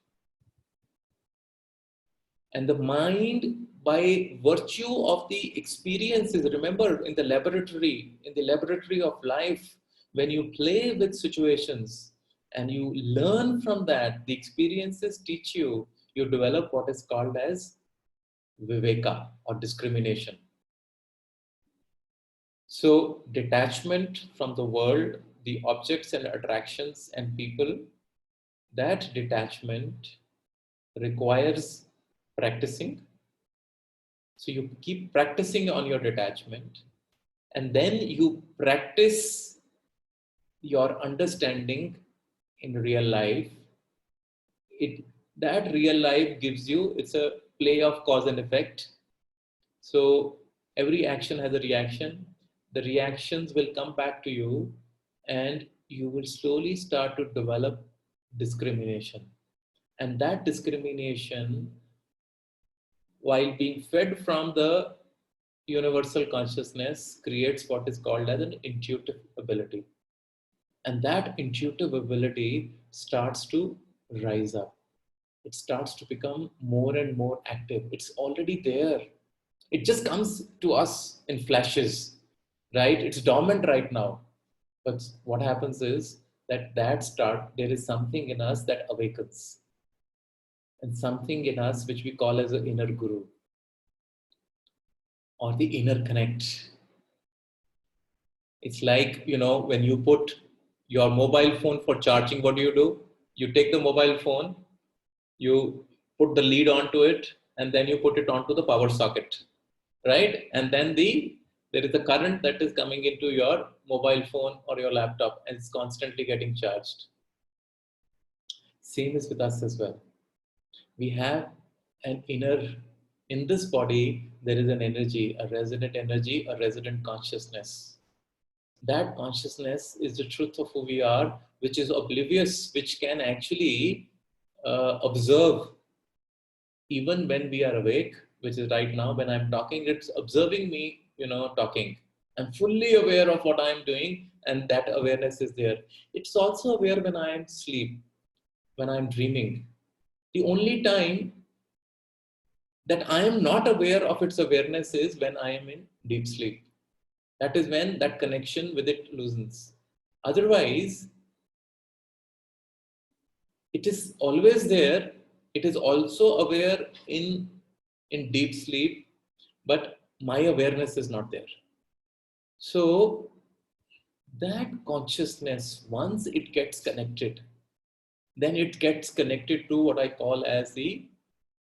and the mind, by virtue of the experiences, remember in the laboratory of life, when you play with situations and you learn from that, the experiences teach you, you develop what is called as viveka or discrimination. So detachment from the world, the objects and attractions and people, that detachment requires practicing. So you keep practicing on your detachment, and then you practice your understanding in real life. That real life gives you, it's a play of cause and effect. So every action has a reaction. The reactions will come back to you, and you will slowly start to develop discrimination. And that discrimination, while being fed from the universal consciousness, creates what is called as an intuitive ability. And that intuitive ability starts to rise up. It starts to become more and more active. It's already there. It just comes to us in flashes, right? It's dormant right now. But what happens is that there is something in us that awakens, and something in us which we call as an inner guru or the inner connect. It's like, when you put your mobile phone for charging, what do? You take the mobile phone, you put the lead onto it, and then you put it onto the power socket, right? And then there is a current that is coming into your mobile phone or your laptop, and it's constantly getting charged. Same is with us as well. We have an inner, in this body, there is an energy, a resident consciousness. That consciousness is the truth of who we are, which is oblivious, which can actually observe even when we are awake, which is right now when I'm talking, it's observing me, talking. I'm fully aware of what I'm doing, and that awareness is there. It's also aware when I am asleep, when I'm dreaming. The only time that I am not aware of its awareness is when I am in deep sleep. That is when that connection with it loosens. Otherwise, it is always there. It is also aware in deep sleep, but my awareness is not there. So that consciousness, once it gets connected, then it gets connected to what I call as the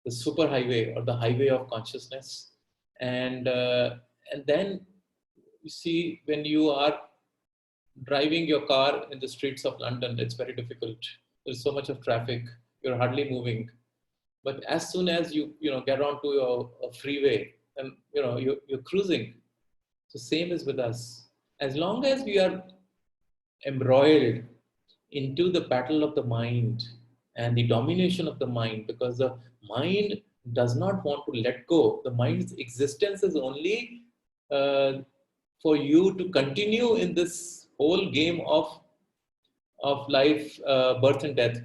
superhighway or the highway of consciousness. And then you see, when you are driving your car in the streets of London, it's very difficult. There's so much of traffic. You're hardly moving. But as soon as you get onto a freeway, and you're cruising. So same is with us. As long as we are embroiled into the battle of the mind and the domination of the mind, because the mind does not want to let go. The mind's existence is only for you to continue in this whole game of life, birth and death,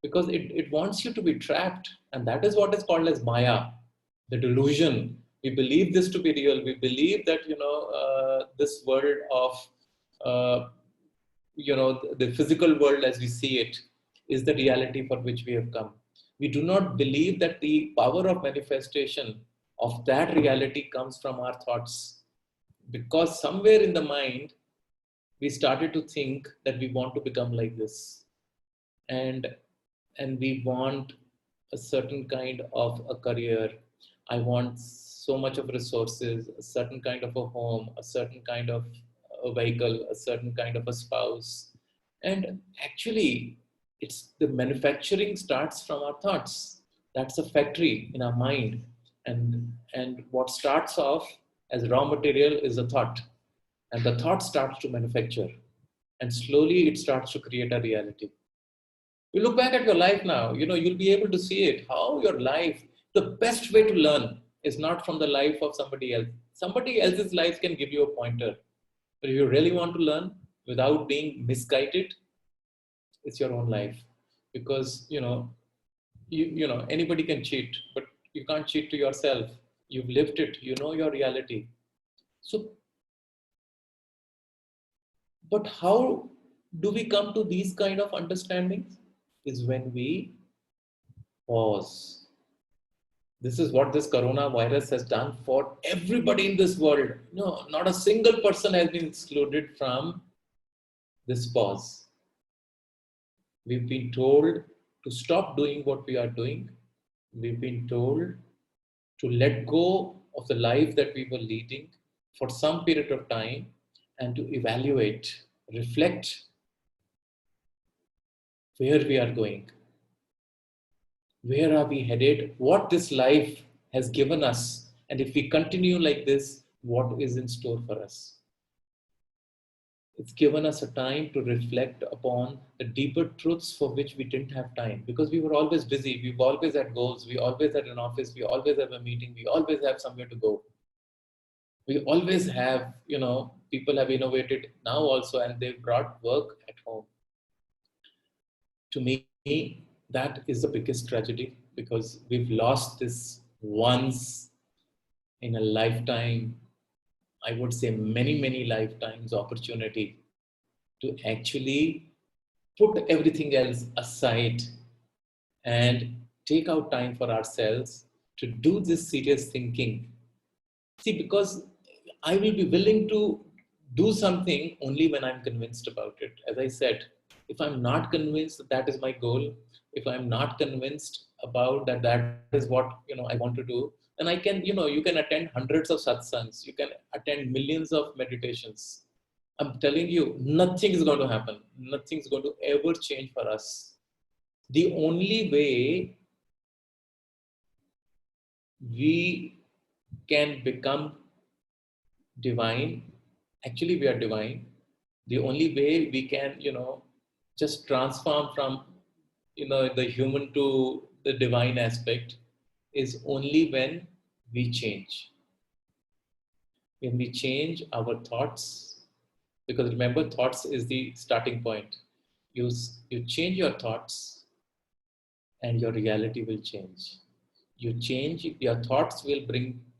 because it wants you to be trapped, and that is what is called as Maya, the delusion. We believe this to be real. We believe that this world of the physical world as we see it is the reality for which we have come. We do not believe that the power of manifestation of that reality comes from our thoughts, because somewhere in the mind we started to think that we want to become like this, and we want a certain kind of a career. I want so much of resources, a certain kind of a home, a certain kind of a vehicle, a certain kind of a spouse. And actually, it's the manufacturing starts from our thoughts. That's a factory in our mind. And what starts off as raw material is a thought. And the thought starts to manufacture. And slowly it starts to create a reality. You look back at your life now, you'll be able to see it, how your life, the best way to learn is not from the life of somebody else. Somebody else's life can give you a pointer. But if you really want to learn without being misguided, it's your own life. Because, anybody can cheat, but you can't cheat to yourself. You've lived it, you know your reality. So, but how do we come to these kind of understandings? Is when we pause. This is what this coronavirus has done for everybody in this world. No, not a single person has been excluded from this pause. We've been told to stop doing what we are doing. We've been told to let go of the life that we were leading for some period of time and to evaluate, reflect where we are going, where are we headed, what this life has given us, and if we continue like this, what is in store for us. It's given us a time to reflect upon the deeper truths for which we didn't have time because we were always busy. We've always had goals. We always had an office. We always have a meeting. We always have somewhere to go. We always have, people have innovated now also and they've brought work at home. To me, that is the biggest tragedy because we've lost this once in a lifetime, I would say many, many lifetimes opportunity to actually put everything else aside and take out time for ourselves to do this serious thinking. See, because I will be willing to do something only when I'm convinced about it. As I said, if I'm not convinced that that is my goal, if I'm not convinced about that that is what I want to do, then I can, you can attend hundreds of satsangs, you can attend millions of meditations. I'm telling you, nothing is going to happen. Nothing is going to ever change for us. The only way we can become divine, actually we are divine. The only way we can, just transform from, the human to the divine aspect is only when we change. When we change our thoughts, because remember, thoughts is the starting point. You change your thoughts and your reality will change. You change, your thoughts will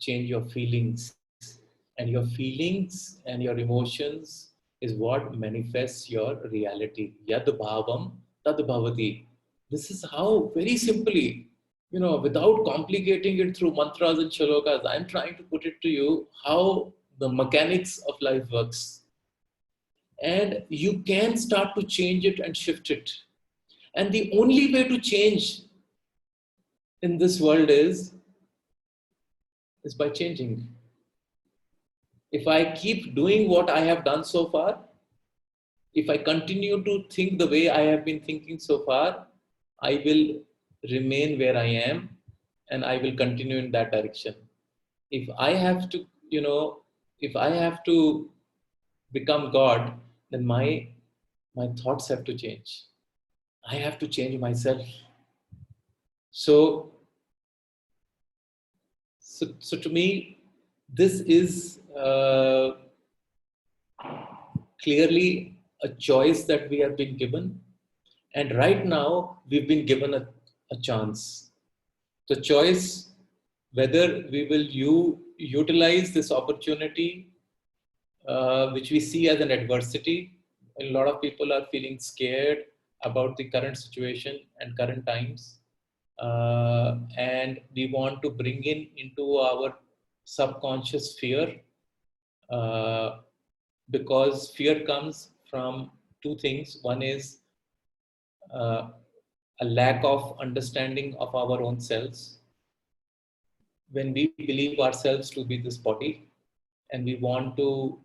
change your feelings. And your feelings and your emotions is what manifests your reality. Yad bhavam tad bhavati. This is how, very simply, without complicating it through mantras and shlokas, I'm trying to put it to you how the mechanics of life works. And you can start to change it and shift it. And the only way to change in this world is by changing. If I keep doing what I have done so far, if I continue to think the way I have been thinking so far, I will remain where I am and I will continue in that direction. If I have to, if I have to become God, then my thoughts have to change. I have to change myself. So to me, this is clearly a choice that we have been given. And right now, we've been given a chance. The choice whether we will utilize this opportunity, which we see as an adversity. A lot of people are feeling scared about the current situation and current times. And we want to bring into our subconscious fear, because fear comes from two things. One is uh, a lack of understanding of our own selves. When we believe ourselves to be this body, and we want to,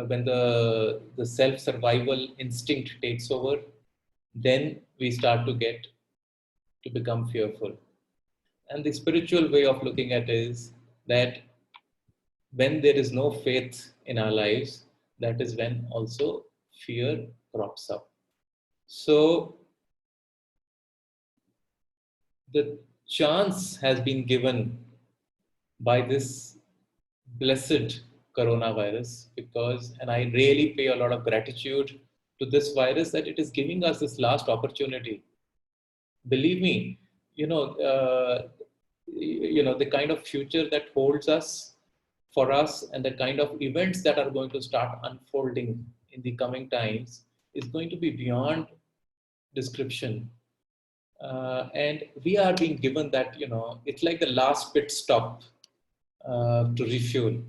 when the self survival instinct takes over, then we start to become fearful. And the spiritual way of looking at it is that when there is no faith in our lives, that is when also fear crops up. So the chance has been given by this blessed coronavirus because, and I really pay a lot of gratitude to this virus that it is giving us this last opportunity. Believe me, you know, the kind of future that holds us for us and the kind of events that are going to start unfolding in the coming times is going to be beyond description. And we are being given that, it's like the last pit stop to refuel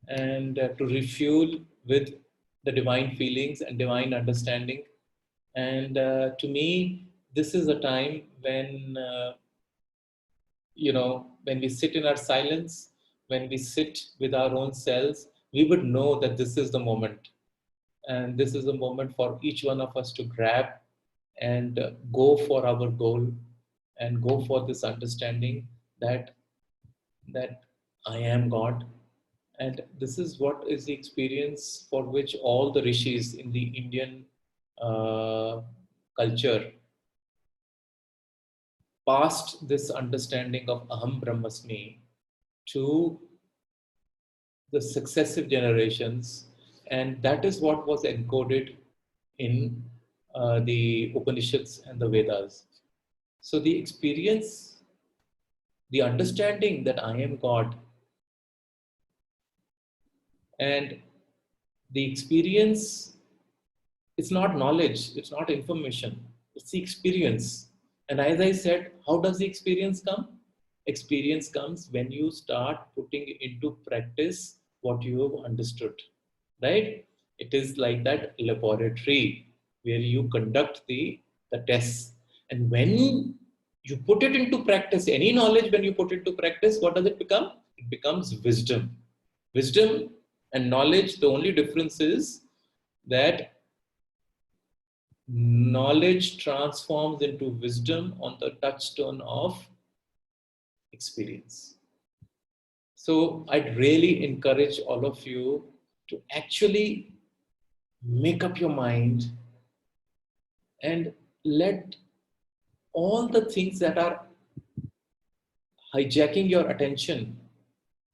and to refuel with the divine feelings and divine understanding. And to me, this is a time when we sit in our silence, when we sit with our own selves, we would know that this is the moment. And this is a moment for each one of us to grab and go for our goal and go for this understanding that I am God. And this is what is the experience for which all the rishis in the Indian culture passed this understanding of Aham Brahmasmi to the successive generations. And that is what was encoded in the Upanishads and the Vedas. So the experience, the understanding that I am God, and the experience, it's not knowledge, it's not information, it's the experience. And as I said, how does the experience come? Experience comes when you start putting into practice what you have understood, right? It is like that laboratory where you conduct the tests. And when you put it into practice, any knowledge, when you put it to practice, what does it become? It becomes wisdom. Wisdom and knowledge, the only difference is that knowledge transforms into wisdom on the touchstone of experience. So I'd really encourage all of you to actually make up your mind and let all the things that are hijacking your attention,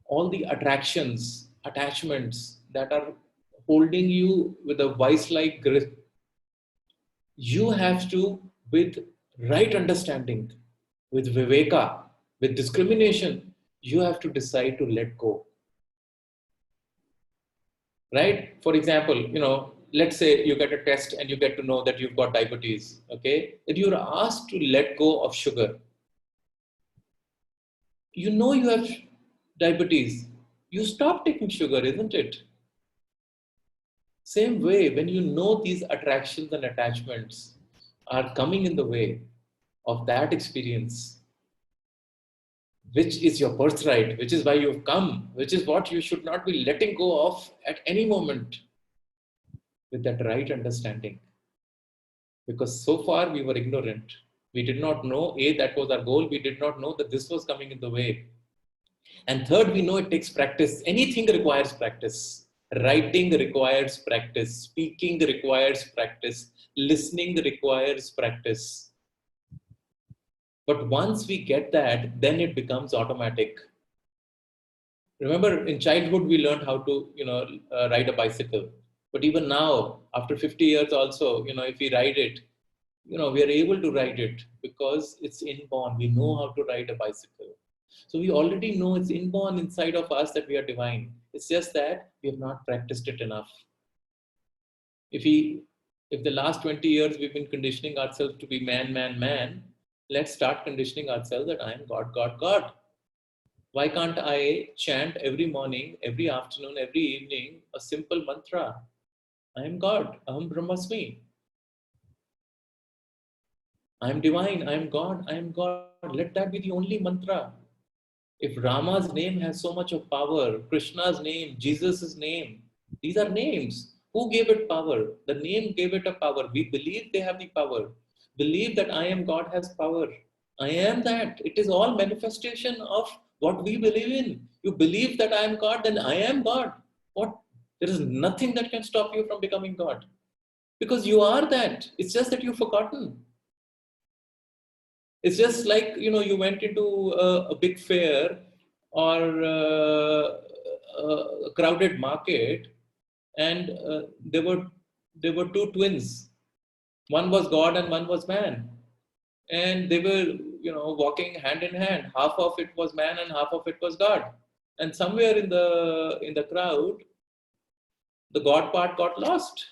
all the attractions, attachments that are holding you with a vice-like grip, you have to, with right understanding, with viveka, with discrimination, you have to decide to let go. Right? For example, let's say you get a test and you get to know that you've got diabetes, okay? That you're asked to let go of sugar. You know you have diabetes. You stop taking sugar, isn't it? Same way, when you know these attractions and attachments are coming in the way of that experience, which is your birthright, which is why you've come, which is what you should not be letting go of at any moment, with that right understanding. Because so far we were ignorant. We did not know, that was our goal. We did not know that this was coming in the way. And third, we know it takes practice. Anything requires practice. Writing requires practice. Speaking requires practice. Listening requires practice. But once we get that, then it becomes automatic. Remember, in childhood, we learned how to, ride a bicycle. But even now, after 50 years also, if we ride it, we are able to ride it because it's inborn. We know how to ride a bicycle. So we already know it's inborn inside of us that we are divine. It's just that we have not practiced it enough. If the last 20 years we've been conditioning ourselves to be man, let's start conditioning ourselves that I am God, God, God. Why can't I chant every morning, every afternoon, every evening, a simple mantra? I am God, Aham Brahmasmi. I am divine, I am God, I am God. Let that be the only mantra. If Rama's name has so much of power, Krishna's name, Jesus' name, these are names. Who gave it power? The name gave it a power. We believe they have the power. Believe that I am God has power. I am that. It is all manifestation of what we believe in. You believe that I am God, then I am God. What? There is nothing that can stop you from becoming God. Because you are that. It's just that you've forgotten. It's just like, you went into a big fair or a crowded market, and there were two twins. One was God and one was man. And they were, walking hand in hand. Half of it was man and half of it was God. And somewhere in the crowd, the God part got lost,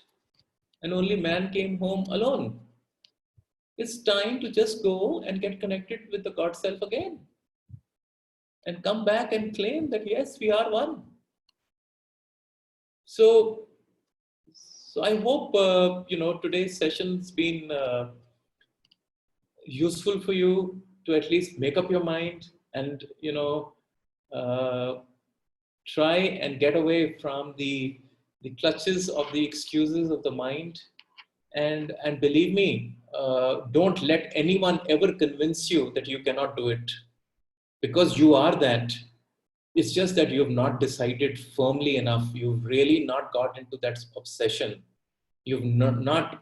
and only man came home alone. It's time to just go and get connected with the God self again, and come back and claim that yes, we are one. So, I hope today's session's been useful for you to at least make up your mind and uh, try and get away from the clutches of the excuses of the mind. And believe me, don't let anyone ever convince you that you cannot do it, because you are that. It's just that you have not decided firmly enough. You've really not got into that obsession. You've not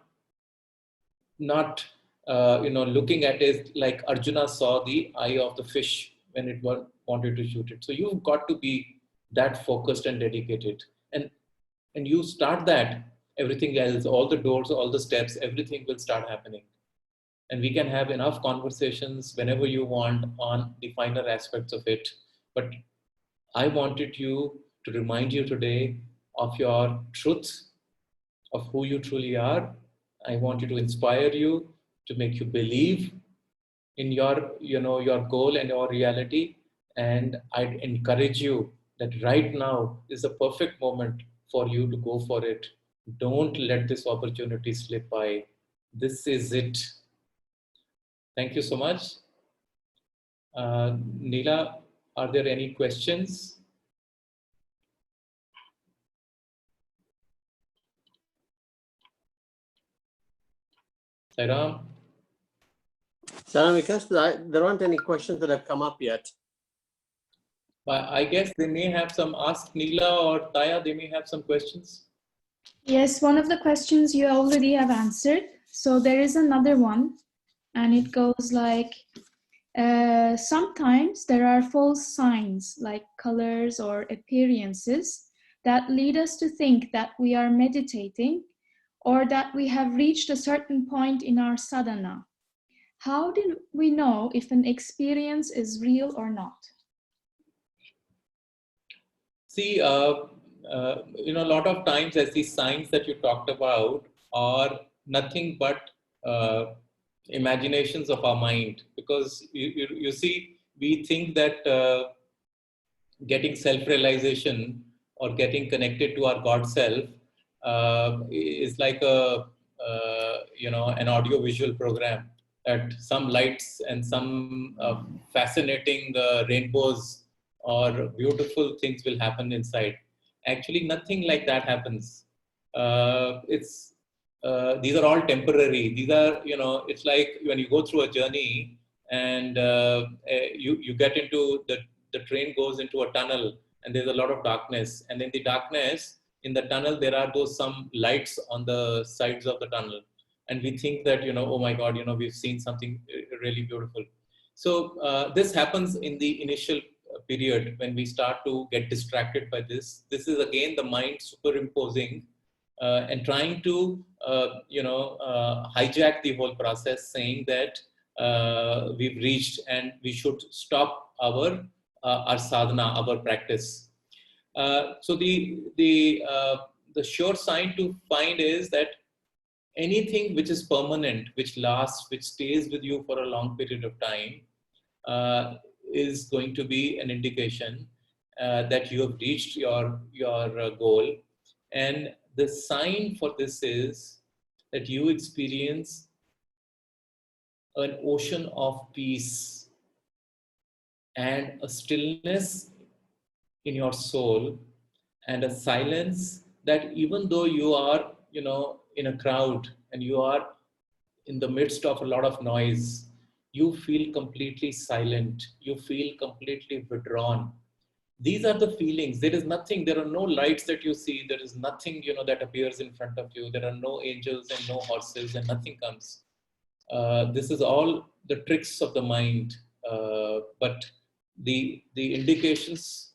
looking at it like Arjuna saw the eye of the fish when it wanted to shoot it. So you've got to be that focused and dedicated. And you start that, everything else, all the doors, all the steps, everything will start happening. And we can have enough conversations whenever you want on the finer aspects of it. But I wanted to remind you today of your truth, of who you truly are. I wanted to inspire you, to make you believe in your goal and your reality. And I'd encourage you that right now is the perfect moment for you to go for it. Don't let this opportunity slip by. This is it. Thank you so much. Neela, are there any questions? Sairam? Because there aren't any questions that have come up yet. I guess they may have some. Ask Neela or Taya, they may have some questions. Yes, one of the questions you already have answered. So there is another one, and it goes like, sometimes there are false signs like colors or appearances that lead us to think that we are meditating or that we have reached a certain point in our sadhana. How do we know if an experience is real or not? See, a lot of times, as these signs that you talked about are nothing but imaginations of our mind. Because you see, we think that getting self-realization or getting connected to our God self is like an audio-visual program, that some lights and some fascinating rainbows or beautiful things will happen inside. Actually, nothing like that happens. These are all temporary. These are, it's like when you go through a journey, and you get into the train goes into a tunnel, and there's a lot of darkness, and in the darkness, in the tunnel, there are those some lights on the sides of the tunnel, and we think that, oh my God, we've seen something really beautiful. So this happens in the initial period when we start to get distracted by this. This is again the mind superimposing and trying to hijack the whole process, saying that we've reached and we should stop our sadhana, our practice. So the sure sign to find is that anything which is permanent, which lasts, which stays with you for a long period of time, is going to be an indication that you have reached your goal. And the sign for this is that you experience an ocean of peace and a stillness in your soul, and a silence that even though you are, in a crowd and you are in the midst of a lot of noise, you feel completely silent, you feel completely withdrawn. These are the feelings. There is nothing, there are no lights that you see. There is nothing, that appears in front of you. There are no angels and no horses and nothing comes. This is all the tricks of the mind. But the indications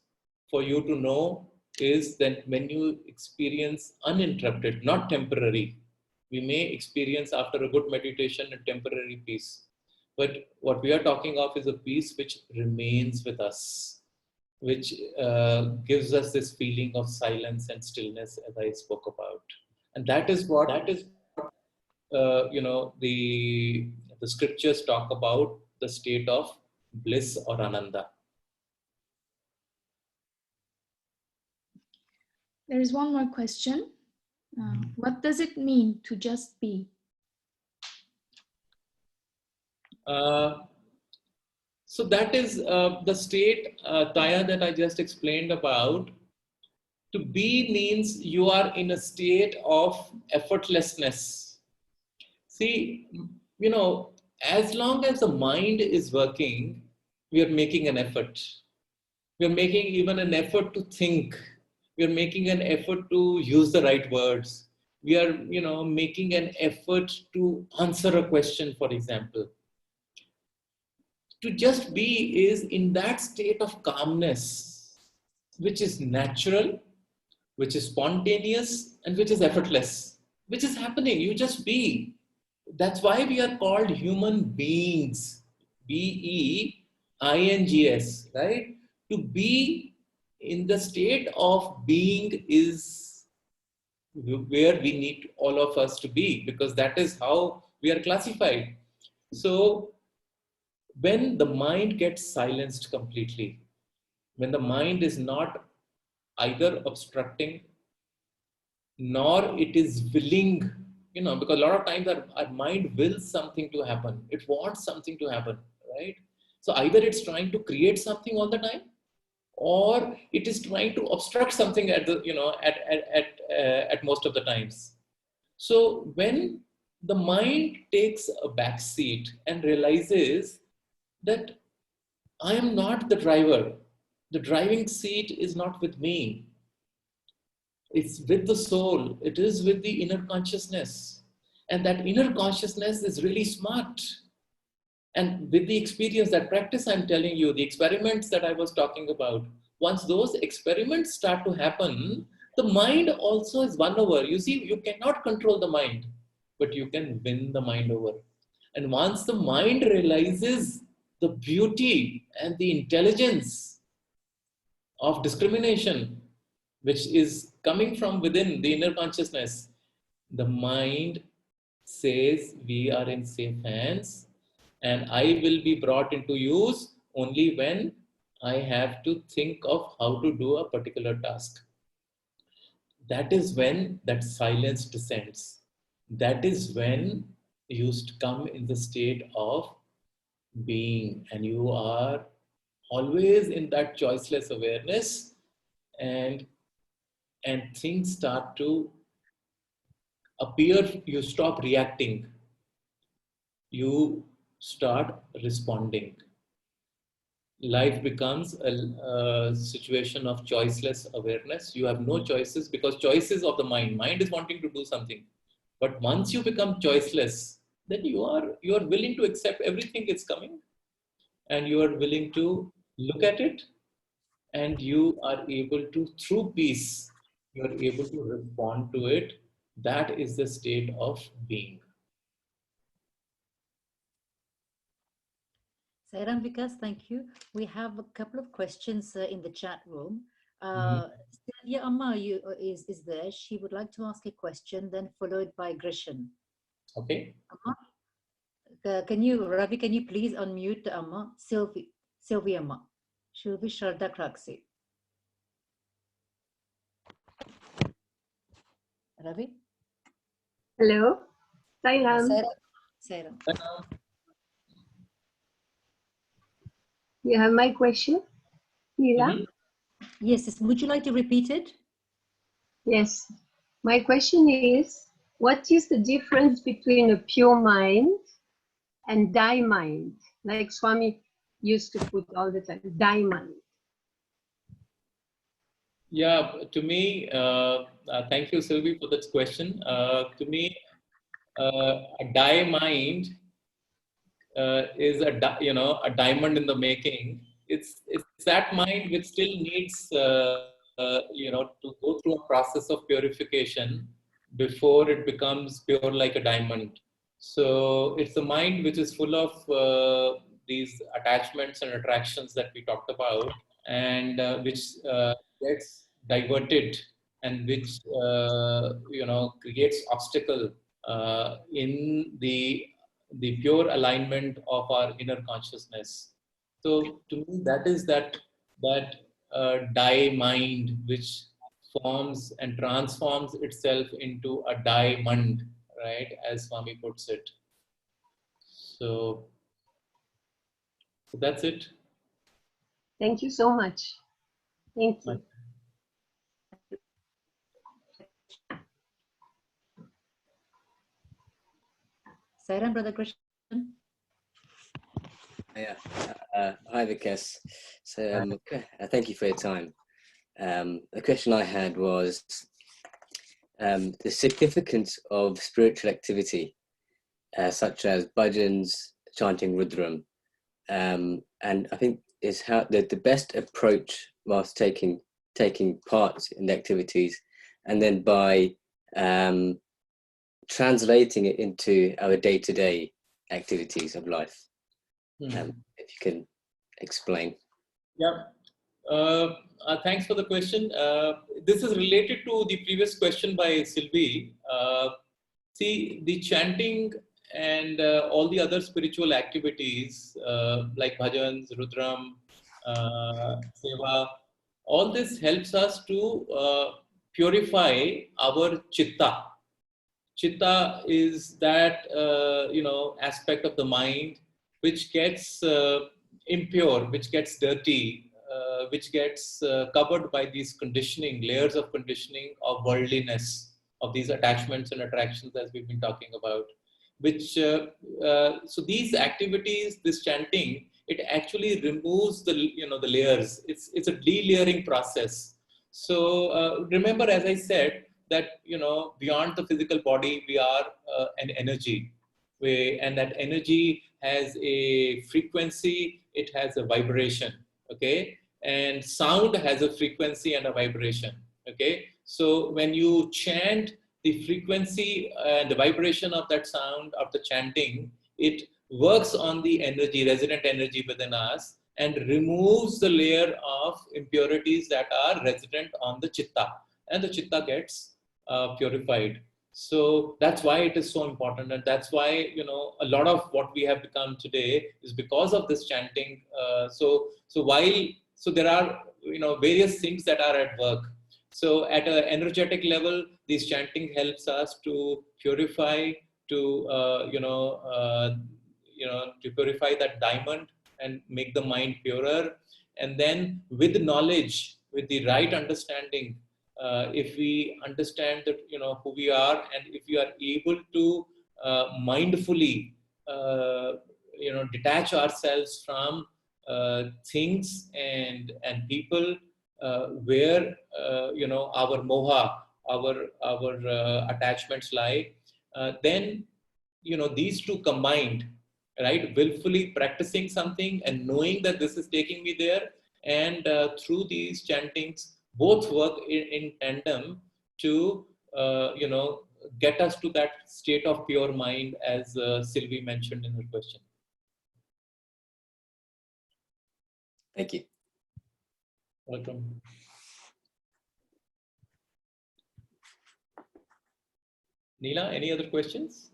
for you to know is that when you experience uninterrupted, not temporary, we may experience after a good meditation a temporary peace. But what we are talking of is a peace which remains with us, which gives us this feeling of silence and stillness, as I spoke about. And that is what the scriptures talk about, the state of bliss or ananda. There is one more question. What does it mean to just be? So that is the state, Taya, that I just explained about. To be means you are in a state of effortlessness. See, as long as the mind is working, we are making an effort. We are making even an effort to think. We are making an effort to use the right words. We are, making an effort to answer a question, for example. To just be is in that state of calmness, which is natural, which is spontaneous, and which is effortless, which is happening. You just be. That's why we are called human beings. Beings, right? To be in the state of being is where we need all of us to be, because that is how we are classified. So when the mind gets silenced completely, when the mind is not either obstructing nor it is willing, because a lot of times our mind wills something to happen. It wants something to happen, right? So either it's trying to create something all the time, or it is trying to obstruct something at the, at most of the times. So when the mind takes a back seat and realizes that I am not the driver, the driving seat is not with me, it's with the soul, it is with the inner consciousness. And that inner consciousness is really smart. And with the experience, that practice I'm telling you, the experiments that I was talking about, once those experiments start to happen, the mind also is won over. You see, you cannot control the mind, but you can win the mind over. And once the mind realizes the beauty and the intelligence of discrimination, which is coming from within the inner consciousness, the mind says we are in safe hands and I will be brought into use only when I have to think of how to do a particular task. That is when that silence descends. That is when you come in the state of being, and you are always in that choiceless awareness, and things start to appear. You stop reacting, you start responding. Life becomes a situation of choiceless awareness. You have no choices, because choices of the mind is wanting to do something. But once you become choiceless, then you are willing to accept everything that's coming, and you are willing to look at it, and you are able to, through peace, you are able to respond to it. That is the state of being. Sairam Vikas, thank you. We have a couple of questions in the chat room. Sylvia Amma is there. She would like to ask a question, then followed by Grishan. Okay. Amma, Ravi, can you please unmute Amma? Sylvia Amma. She'll be Sharda Kraksi. Ravi? Hello. Sairam. Sairam. You have my question, Neela? Yes. Would you like to repeat it? Yes. My question is, what is the difference between a pure mind and die mind? Like Swami used to put all the time, die mind. Yeah, to me, thank you, Sylvie, for this question. To me, a die mind is a diamond in the making. It's that mind which still needs to go through a process of purification before it becomes pure like a diamond. So it's a mind which is full of these attachments and attractions that we talked about, and which gets diverted, and which creates obstacle in the pure alignment of our inner consciousness. So to me, that is that die mind which forms and transforms itself into a diamond, right? As Swami puts it. So, so that's it. Thank you so much. Thank you. Sairam, Brother Krishna. Yeah. Hi, Vikas. So thank you for your time. The question I had was the significance of spiritual activity, such as bhajans, chanting Rudram, and I think is how the best approach whilst taking part in the activities, and then by translating it into our day-to-day activities of life. If you can explain. Yeah. Thanks for the question. This is related to the previous question by Sylvie. See, the chanting and all the other spiritual activities like bhajans, rudram, seva, all this helps us to purify our chitta. Chitta is that aspect of the mind which gets impure, which gets dirty, which gets covered by these conditioning, layers of conditioning of worldliness, of these attachments and attractions as we've been talking about. Which so these activities, this chanting, it actually removes the layers. It's a delayering process. So remember, as I said, that beyond the physical body we are an energy, and that energy has a frequency, it has a vibration, okay, and sound has a frequency and a vibration, okay. So when you chant, the frequency and the vibration of that sound, of the chanting, it works on the energy, resident energy within us, and removes the layer of impurities that are resident on the chitta, and the chitta gets purified. So that's why it is so important, and that's why a lot of what we have become today is because of this chanting. So there are various things that are at work. So at an energetic level, this chanting helps us to purify, to to purify that diamond and make the mind purer. And then with knowledge, with the right understanding, if we understand that who we are, and if we are able to mindfully detach ourselves from things and people where our moha, our attachments lie, then these two combined, right, willfully practicing something and knowing that this is taking me there, and through these chantings, both work in tandem to get us to that state of pure mind, as Sylvie mentioned in her question. Thank you. Welcome. Neela, any other questions?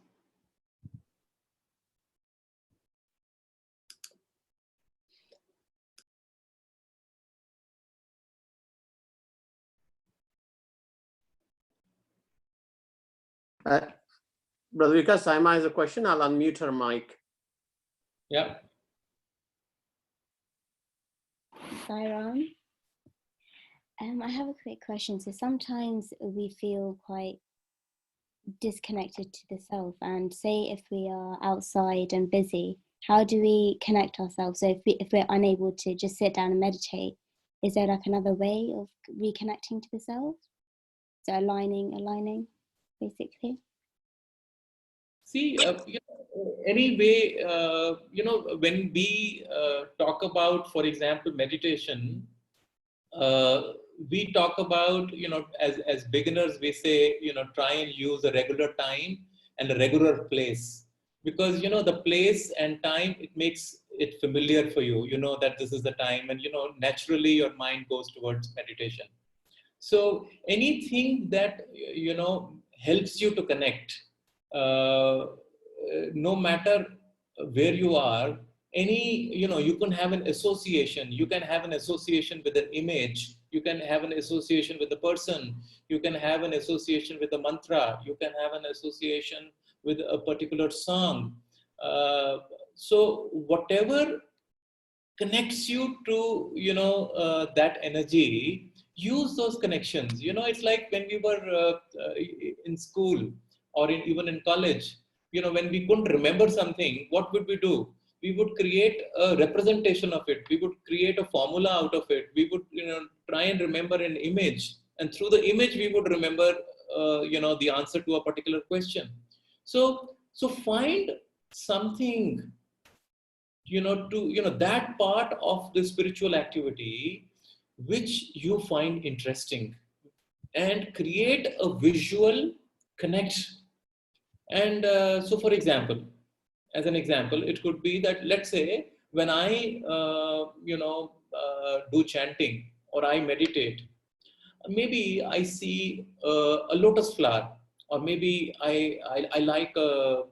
Brother Vikas, Saima has a question. I'll unmute her mic. Yeah. Sairam, I have a quick question. So sometimes we feel quite disconnected to the self, and say if we are outside and busy, how do we connect ourselves? So if we're unable to just sit down and meditate, is there like another way of reconnecting to the self? So aligning, basically. See, anyway, when we talk about, for example, meditation, we talk about, as beginners, we say, try and use a regular time and a regular place, because, the place and time, it makes it familiar for you, that this is the time, and, naturally your mind goes towards meditation. So anything that, helps you to connect, no matter where you are, you can have an association. You can have an association with an image. You can have an association with a person. You can have an association with a mantra. You can have an association with a particular song. So whatever connects you to, that energy, use those connections. It's like when we were in school, or even in college, when we couldn't remember something, what would we do? We would create a representation of it. We would create a formula out of it. We would, try and remember an image, and through the image we would remember, the answer to a particular question. So find something, that part of the spiritual activity which you find interesting, and create a visual connect. And so, for example, as an example, it could be that, let's say, when I, do chanting or I meditate, maybe I see a lotus flower, or maybe I like a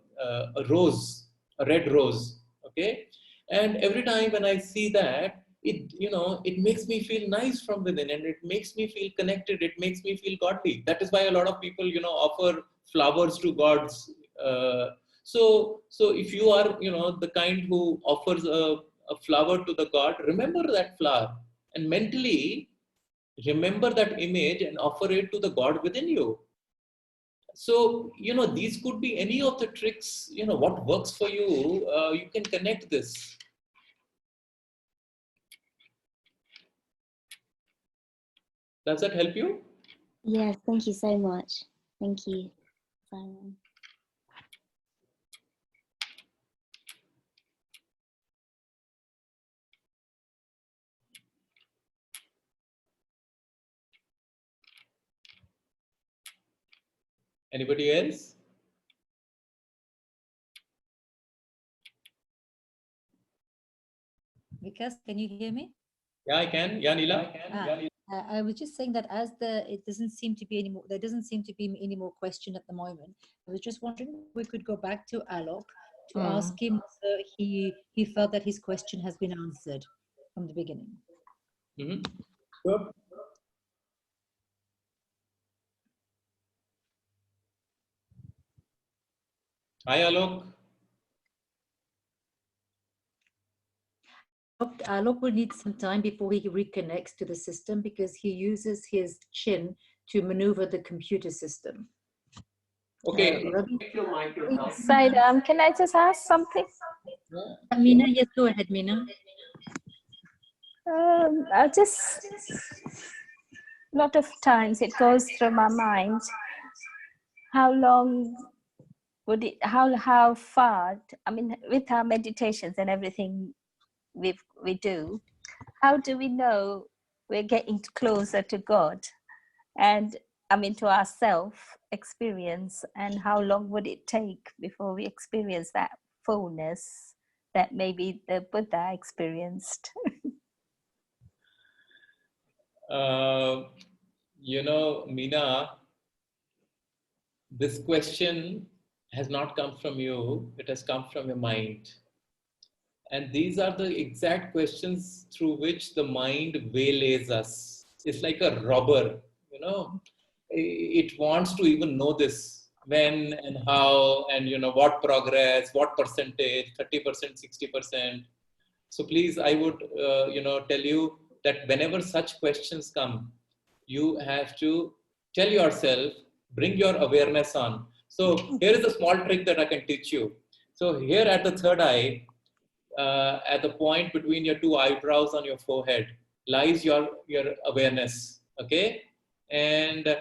rose, a red rose, okay? And every time when I see that, it makes me feel nice from within, and it makes me feel connected. It makes me feel godly. That is why a lot of people, offer flowers to gods. So if you are, the kind who offers a flower to the god, remember that flower, and mentally remember that image and offer it to the God within you. So, these could be any of the tricks, what works for you, you can connect this. Does that help you? Yes, thank you so much. Thank you, Simon. Anybody else? Vikas, can you hear me? Yeah, I can. Yeah, Neela? I was just saying that it doesn't seem to be any more, there doesn't seem to be any more question at the moment. I was just wondering if we could go back to Alok to ask him whether he felt that his question has been answered from the beginning. Mm-hmm. Sure. Hi, Alok. Alok will need some time before he reconnects to the system, because he uses his chin to maneuver the computer system. Okay. Saidam, can I just ask something? Meena, yes, go ahead, Meena. I just, a lot of times it goes through my mind, how long would it, how far, I mean, with our meditations and everything we do, how do we know we're getting closer to God? And I mean, to our self-experience, and how long would it take before we experience that fullness that maybe the Buddha experienced? Meena, this question has not come from you, it has come from your mind. And these are the exact questions through which the mind waylays us. It's like a robber, it wants to even know this, when and how, and what progress, what percentage, 30%, 60%. So please, I would tell you that whenever such questions come, you have to tell yourself, bring your awareness on. So here is a small trick that I can teach you. So here at the third eye, at the point between your two eyebrows on your forehead, lies your awareness. Okay, and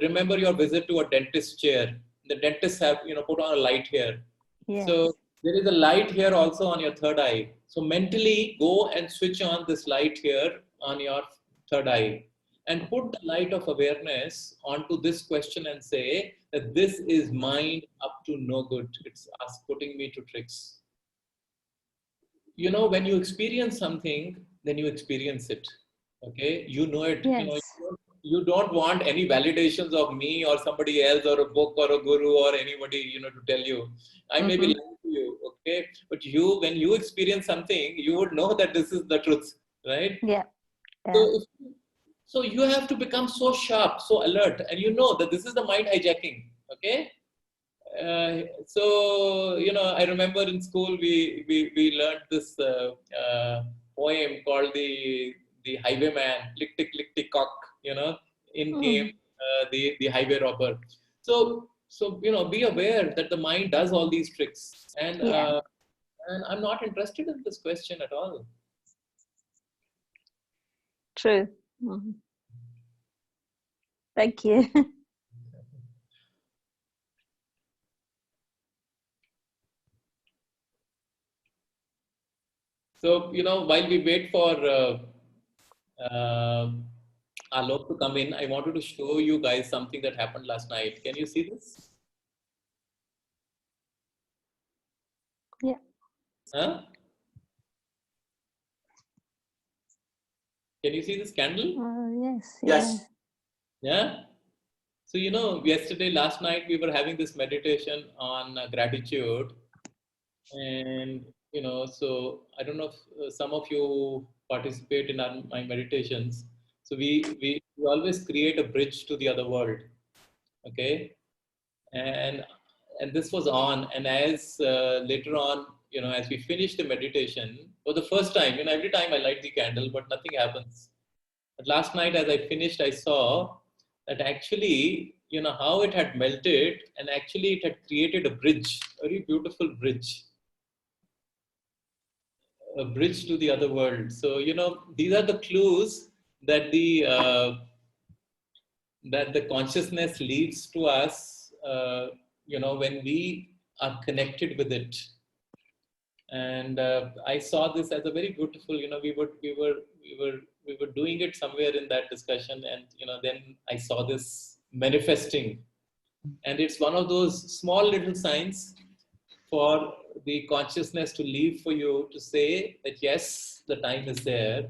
remember your visit to a dentist chair. The dentists have put on a light here. Yes. So there is a light here also on your third eye. So mentally go and switch on this light here on your third eye and put the light of awareness onto this question and say that this is mind up to no good. It's us putting me to tricks. When you experience something, then you experience it. Okay, you know it. Yes. You don't want any validations of me or somebody else or a book or a guru or anybody, to tell you. I may be lying to you, okay? But when you experience something, you would know that this is the truth, right? Yeah. So you have to become so sharp, so alert, and you know that this is the mind hijacking, okay? So I remember in school we learned this poem called the Highwayman. Lick tick cock. In came the highway robber. So be aware that the mind does all these tricks, and I'm not interested in this question at all. True. Thank you. So, while we wait for Alok to come in, I wanted to show you guys something that happened last night. Can you see this? Yeah. Huh? Can you see this candle? Yes. Yes. Yeah. So, last night we were having this meditation on gratitude. And, so I don't know if some of you participate in my meditations. So we always create a bridge to the other world. Okay. And this was on. And as later on, as we finished the meditation, for the first time, every time I light the candle, but nothing happens. But last night, as I finished, I saw that actually, how it had melted, and actually it had created a bridge, a very beautiful bridge, a bridge to the other world. So, these are the clues that the consciousness leads to us, when we are connected with it. And I saw this as a very beautiful, we were doing it somewhere in that discussion, and then I saw this manifesting, and it's one of those small little signs for the consciousness to leave for you to say that yes, the time is there,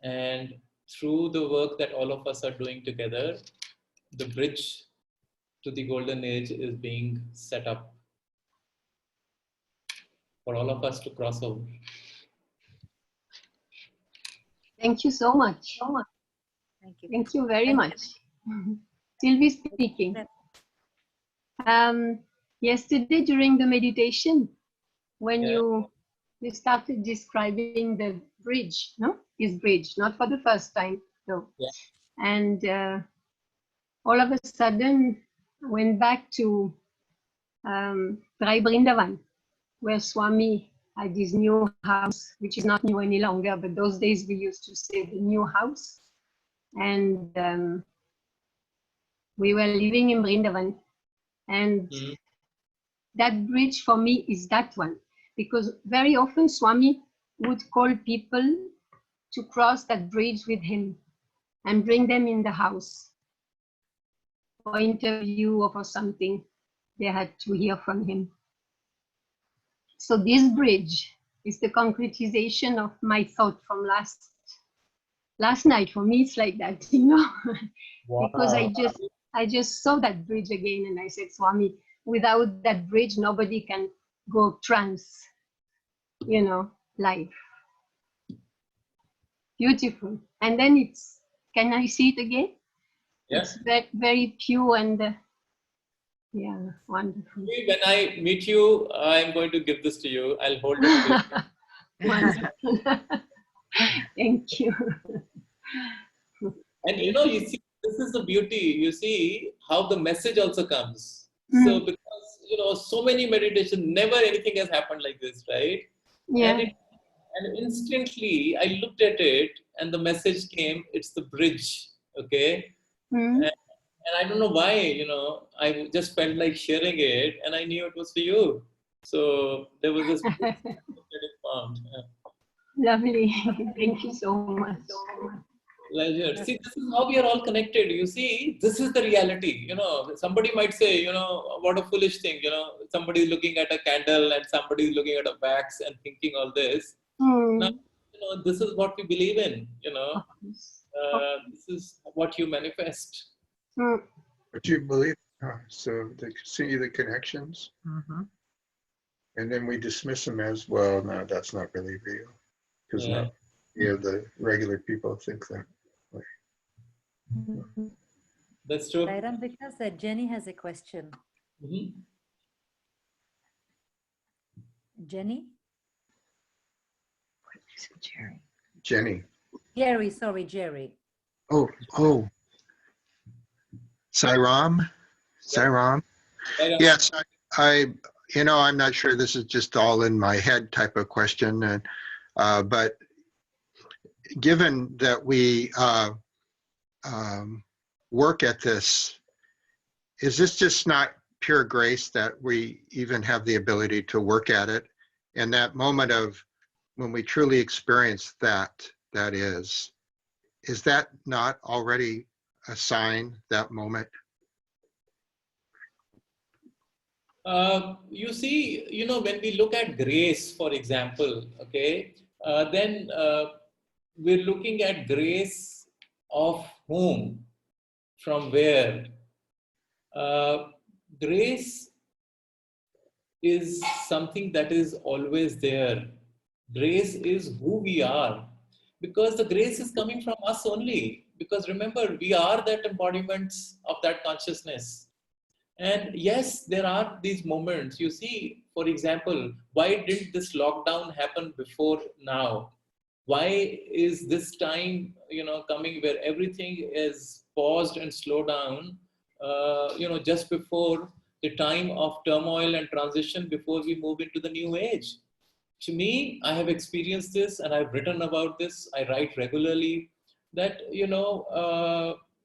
and through the work that all of us are doing together, the bridge to the golden age is being set up for all of us to cross over. Thank you so much. Thank you. Thank you very much. Sylvie speaking. Yesterday during the meditation, when you started describing the bridge, no? This bridge, not for the first time, though. Yeah. And all of a sudden, went back to Dry Brindavan, where Swami had his new house, which is not new any longer, but those days we used to say the new house. And we were living in Brindavan. And that bridge for me is that one, because very often Swami would call people to cross that bridge with him and bring them in the house for interview or for something they had to hear from him. So this bridge is the concretization of my thought from last night. For me, it's like that, Wow. Because I just saw that bridge again, and I said, Swami, without that bridge, nobody can go trans, life. Beautiful. And then can I see it again? Yes. It's very, very pure and yeah, wonderful. When I meet you, I'm going to give this to you. I'll hold it. Wonderful. Thank you. And you see, this is the beauty. You see how the message also comes. So because so many meditations, never anything has happened like this, right? Yeah. And And instantly I looked at it and the message came, it's the bridge, okay? Mm. And I don't know why, I just felt like sharing it and I knew it was for you. So there was this bridge that it found. Lovely. Thank you so much. Pleasure. See, this is how we are all connected. You see, this is the reality. Somebody might say, what a foolish thing. Somebody is looking at a candle and somebody is looking at a wax and thinking all this. Now, Mm. this is what we believe in. Of course. This is what you manifest. Mm. But you believe, so they see the connections, and then we dismiss them as, well, no, that's not really real. Because Yeah. the regular people think that way. That's true. Sairam, because Jenny has a question. Mhm. Jenny? Jenny. Jerry, sorry, Jerry. Oh, Sairam? Sairam? Right on. Yes, I'm not sure, this is just all in my head type of question, and but given that we work at this, is this just not pure grace that we even have the ability to work at it? And that moment of when we truly experience that is that not already a sign, that moment? You see, when we look at grace, for example, okay, then we're looking at grace of whom, from where. Grace is something that is always there. Grace is who we are, because the grace is coming from us only. Because remember, we are that embodiments of that consciousness. And yes, there are these moments. You see, for example, why didn't this lockdown happen before now? Why is this time, coming where everything is paused and slowed down, just before the time of turmoil and transition before we move into the new age? To me, I have experienced this and I've written about this. I write regularly that,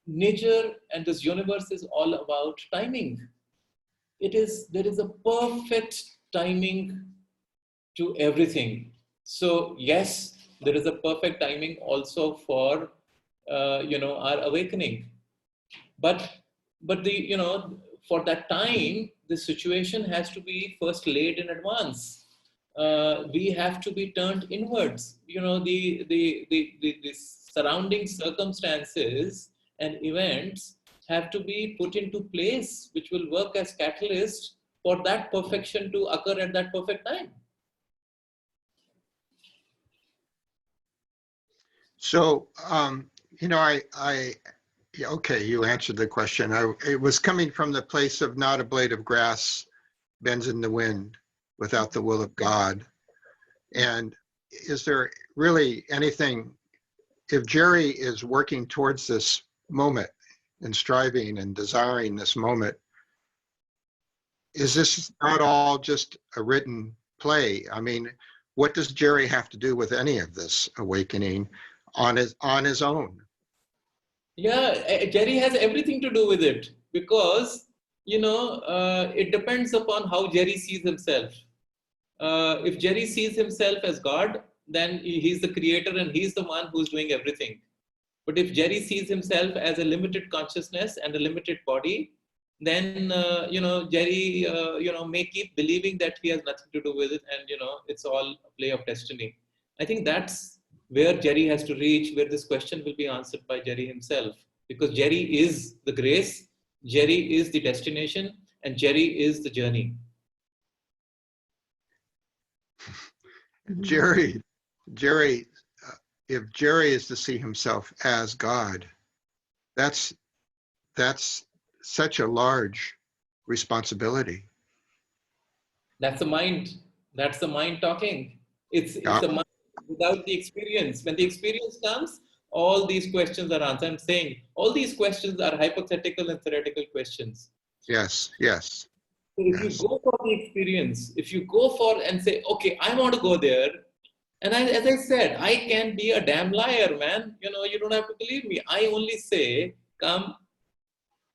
nature and this universe is all about timing. There is a perfect timing to everything. So yes, there is a perfect timing also for, our awakening. But for that time, the situation has to be first laid in advance. We have to be turned inwards. The surrounding circumstances and events have to be put into place, which will work as catalyst for that perfection to occur at that perfect time. So, okay, you answered the question. It was coming from the place of not a blade of grass bends in the wind without the will of God. And is there really anything, if Jerry is working towards this moment and striving and desiring this moment, is this not all just a written play? I mean, what does Jerry have to do with any of this awakening on his own? Yeah, Jerry has everything to do with it, because, it depends upon how Jerry sees himself. If Jerry sees himself as God, then he's the creator and he's the one who's doing everything. But if Jerry sees himself as a limited consciousness and a limited body, then, Jerry, may keep believing that he has nothing to do with it and, it's all a play of destiny. I think that's where Jerry has to reach, where this question will be answered by Jerry himself. Because Jerry is the grace, Jerry is the destination, and Jerry is the journey. Jerry, if Jerry is to see himself as God, that's such a large responsibility. That's the mind. That's the mind talking. It's a mind without the experience. When the experience comes, all these questions are answered. I'm saying all these questions are hypothetical and theoretical questions. Yes. So if you go for the experience, if you go for and say, okay, I want to go there, And as I said, I can be a damn liar, man. You don't have to believe me. I only say, come,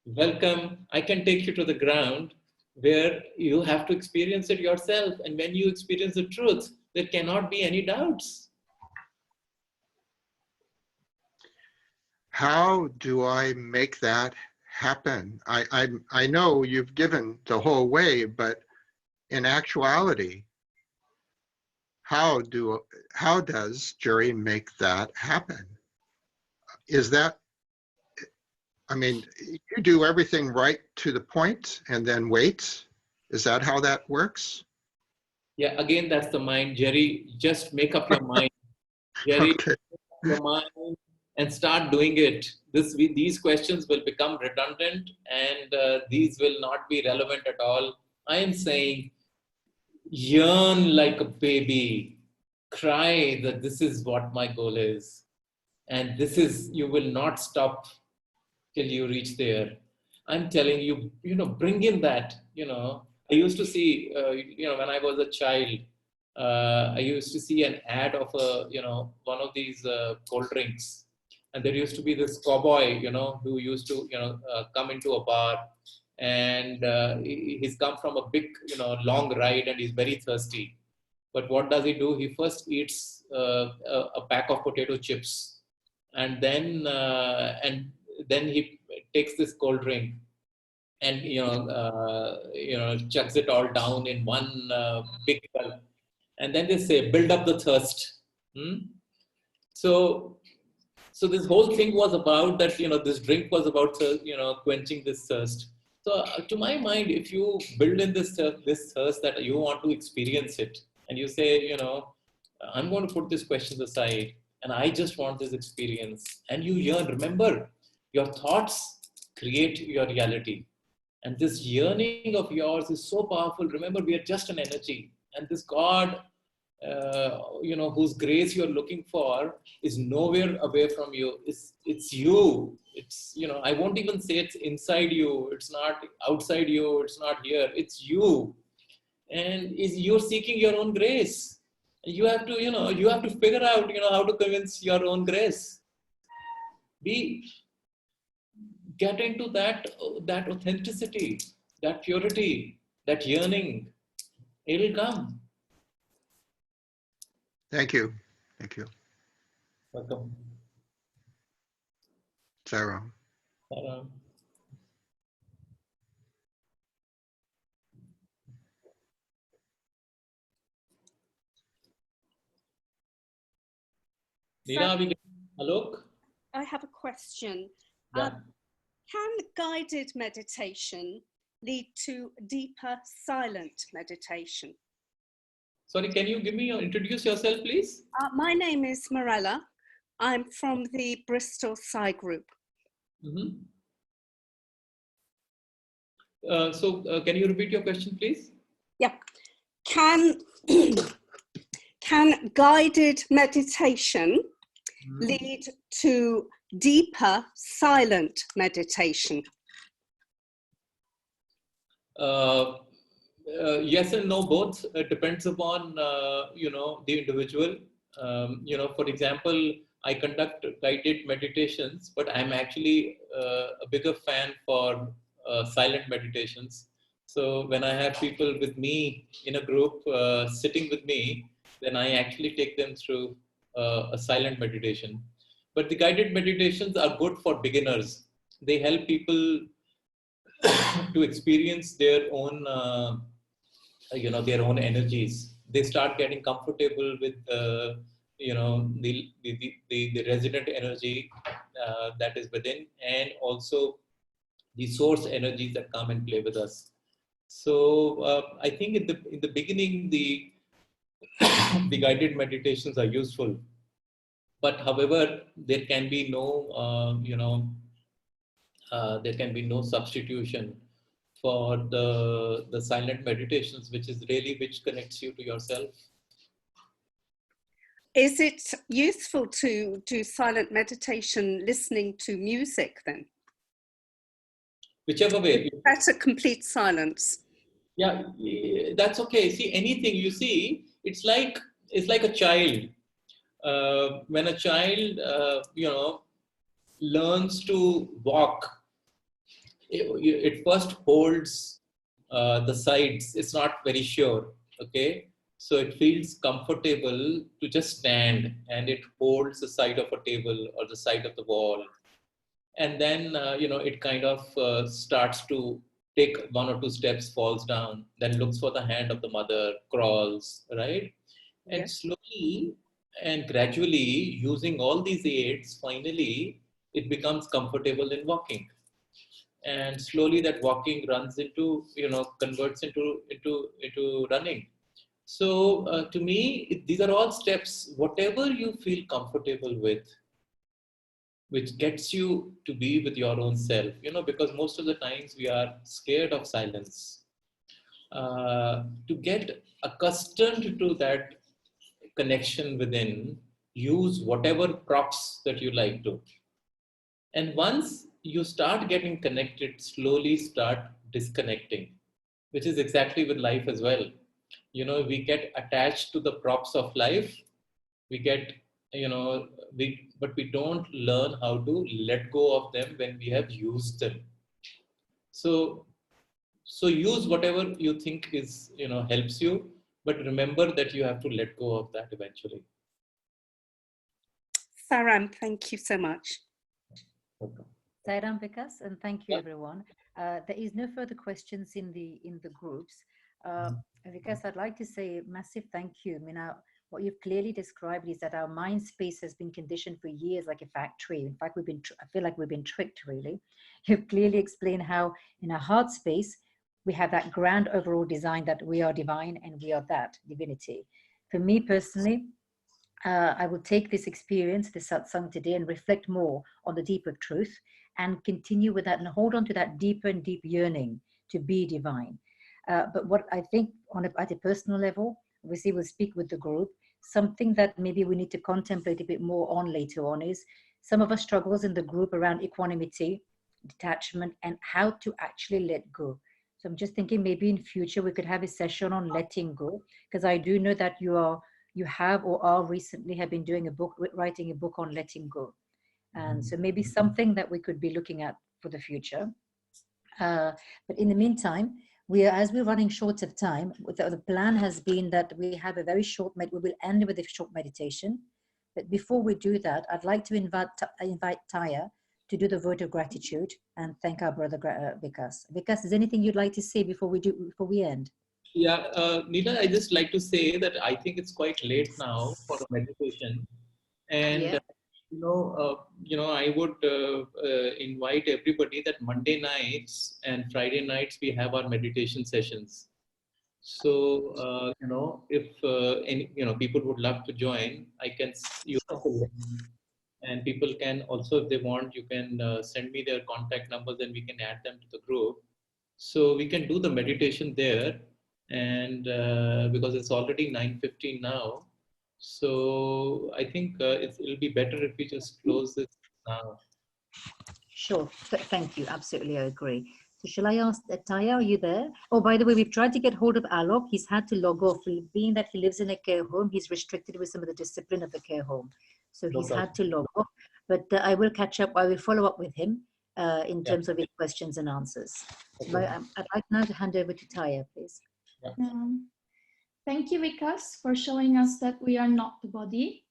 welcome. I can take you to the ground where you have to experience it yourself. And when you experience the truth, there cannot be any doubts. How do I make that happen? I know you've given the whole way, but in actuality, how does Jerry make that happen? Is that, I mean, you do everything right to the point and then wait? Is that how that works? Yeah, again, that's the mind. Jerry, just make up your mind. Jerry, Okay. your mind and start doing it. These questions will become redundant and these will not be relevant at all. I am saying, yearn like a baby, cry that this is what my goal is, and you will not stop till you reach there. I'm telling you, bring in that. I used to see, when I was a child, I used to see an ad of one of these cold drinks. And there used to be this cowboy, who used to, come into a bar, and he's come from a big, long ride, and he's very thirsty. But what does he do? He first eats a pack of potato chips, and then he takes this cold drink, and chucks it all down in one big gulp, and then they say, build up the thirst. Hmm? So this whole thing was about that. This drink was about quenching this thirst. So to my mind, if you build in this thirst that you want to experience it, and you say, I'm going to put these questions aside, and I just want this experience, and you yearn. Remember, your thoughts create your reality. And this yearning of yours is so powerful. Remember, we are just an energy. And this God, whose grace you're looking for is nowhere away from you. It's you. I won't even say it's inside you. It's not outside you. It's not here. It's you. And you're seeking your own grace. You have to, you have to figure out, how to convince your own grace. Get into that authenticity, that purity, that yearning. It'll come. Thank you. Thank you. Welcome. Sarah. Alok? I have a question. Yeah. Can guided meditation lead to deeper silent meditation? Sorry, can you introduce yourself, please? My name is Morella. I'm from the Bristol Psi group. Mm-hmm. Can you repeat your question, please? Yeah. Can guided meditation lead to deeper silent meditation? Yes and no, both. It depends upon the individual. For example, I conduct guided meditations, but I'm actually a bigger fan for silent meditations. So when I have people with me in a group sitting with me, then I actually take them through a silent meditation. But the guided meditations are good for beginners. They help people to experience their own their own energies. They start getting comfortable with the resident energy that is within, and also the source energies that come and play with us. So I think in the beginning, the the guided meditations are useful, but however, there can be no there can be no substitution for the silent meditations, which connects you to yourself. Is it useful to do silent meditation listening to music then? Whichever way. Better complete silence. Yeah, that's okay. See, anything you see, it's like it's like a child. When a child, learns to walk, it first holds the sides. It's not very sure. Okay. So it feels comfortable to just stand, and it holds the side of a table or the side of the wall. And then, it kind of starts to take one or two steps, falls down, then looks for the hand of the mother, crawls, right? And Yes. slowly and gradually, using all these aids, finally, it becomes comfortable in walking. And slowly that walking runs into, converts into running. So to me, these are all steps, whatever you feel comfortable with, which gets you to be with your own self, because most of the times we are scared of silence. To get accustomed to that connection within, use whatever props that you like to. And once you start getting connected, slowly start disconnecting, which is exactly with life as well. We get attached to the props of life. We get, but we don't learn how to let go of them when we have used them. So, use whatever you think is, helps you, but remember that you have to let go of that eventually. Saram, thank you so much. Okay. Sairam Vikas, and thank you Yeah. everyone. There is no further questions in the groups. Vikas, I'd like to say a massive thank you. I mean, what you've clearly described is that our mind space has been conditioned for years like a factory. In fact, I feel like we've been tricked, really. You've clearly explained how in our heart space, we have that grand overall design that we are divine and we are that divinity. For me personally, I will take this experience, this satsang today, and reflect more on the deeper truth and continue with that and hold on to that deeper and deep yearning to be divine. But what I think at a personal level, obviously we'll speak with the group, something that maybe we need to contemplate a bit more on later on is some of us struggles in the group around equanimity, detachment, and how to actually let go. So I'm just thinking maybe in future we could have a session on letting go, because I do know that you have or are recently have been doing writing a book on letting go. And so maybe something that we could be looking at for the future. But in the meantime, as we're running short of time, the plan has been that we have a very short, we will end with a short meditation. But before we do that, I'd like to invite Taya to do the vote of gratitude and thank our brother Vikas. Vikas, is anything you'd like to say before we end? Yeah, Neela, I just like to say that I think it's quite late now for a meditation, and Yeah. I would invite everybody that Monday nights and Friday nights we have our meditation sessions. So if any people would love to join, I can you have the link, and people can also, if they want, you can send me their contact numbers and we can add them to the group. So we can do the meditation there, and because it's already 9:15 now, so I think it'll be better if we just close this now. Sure. Thank you. Absolutely, I agree. So shall I ask Taya, are you there? Oh, by the way, we've tried to get hold of Alok. He's had to log off. Being that he lives in a care home, he's restricted with some of the discipline of the care home. So No he's problem. had to log off. But I will catch up. I will follow up with him in Yeah. terms of his questions and answers. So Okay. I'd like now to hand over to Taya, please. Thank you, Vikas, for showing us that we are not the body.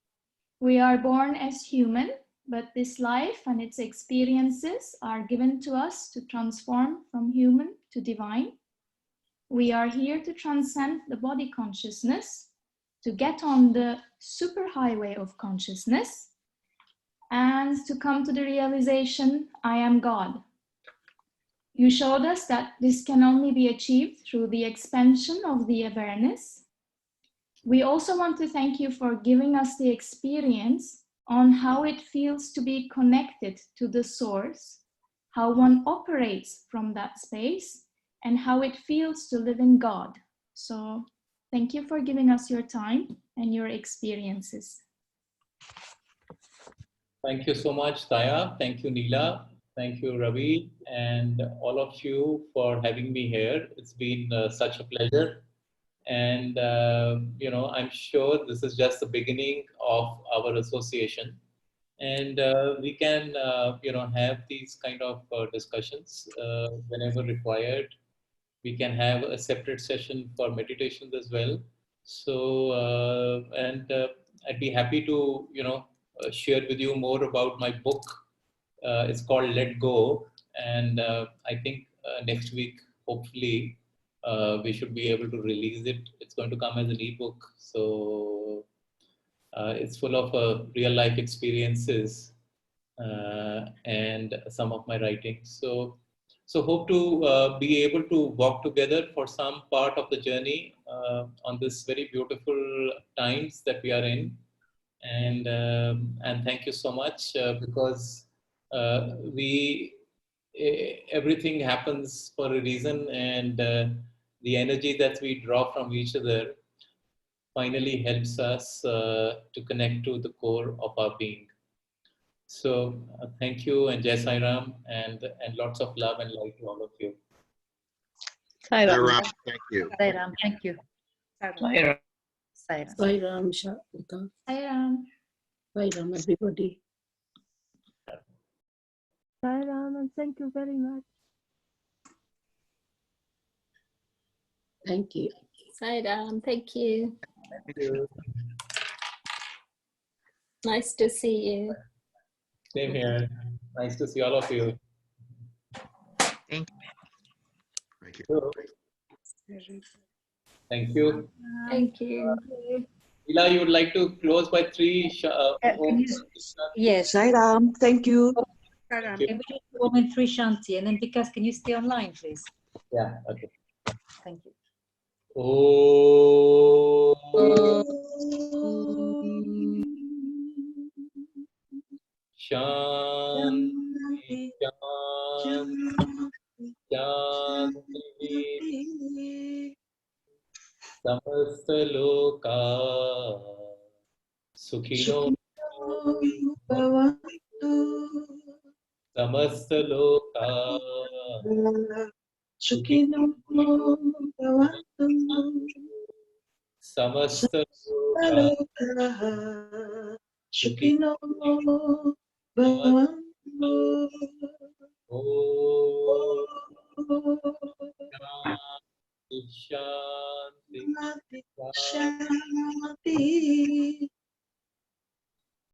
We are born as human, but this life and its experiences are given to us to transform from human to divine. We are here to transcend the body consciousness, to get on the superhighway of consciousness, and to come to the realization, I am God. You showed us that this can only be achieved through the expansion of the awareness. We also want to thank you for giving us the experience on how it feels to be connected to the source, how one operates from that space, and how it feels to live in God. So thank you for giving us your time and your experiences. Thank you so much, Taya. Thank you, Neela. Thank you, Ravi, and all of you for having me here. It's been such a pleasure. And I'm sure this is just the beginning of our association, and we can have these kind of discussions whenever required. We can have a separate session for meditations as well. So I'd be happy to share with you more about my book. It's called Let Go, and I think next week, hopefully, we should be able to release it. It's going to come as an ebook, so it's full of real life experiences and some of my writings. So hope to be able to walk together for some part of the journey on this very beautiful times that we are in. And thank you so much because everything happens for a reason, and the energy that we draw from each other finally helps us to connect to the core of our being. So thank you, and Jai Sai Ram, and lots of love and light to all of you. Sai Ram, thank you. Sai Ram, thank you. Sai Ram. Sai Ram. Sai Ram, Shanta. Sai Ram. Sai Ram, everybody. Sai Ram, and thank you very much. Thank you. Sai Ram, thank you. Thank you. Nice to see you. Same here. Nice to see all of you. Thank you. So, thank you. Thank you. Ila, you would like to close by 3? Yes. Sai Ram, thank you. Thank you. Maybe just a moment, 3 Shanti, and then Vikas, can you stay online, please? Yeah, okay. Thank you. Oh. Shanti, Shanti, Shanti. Samastaloka Sukhino Bhavantu. Samastaloka Sukhino Bhavantu. Samastaloka Sukhino Bhavantu. Om Shanti, Shanti.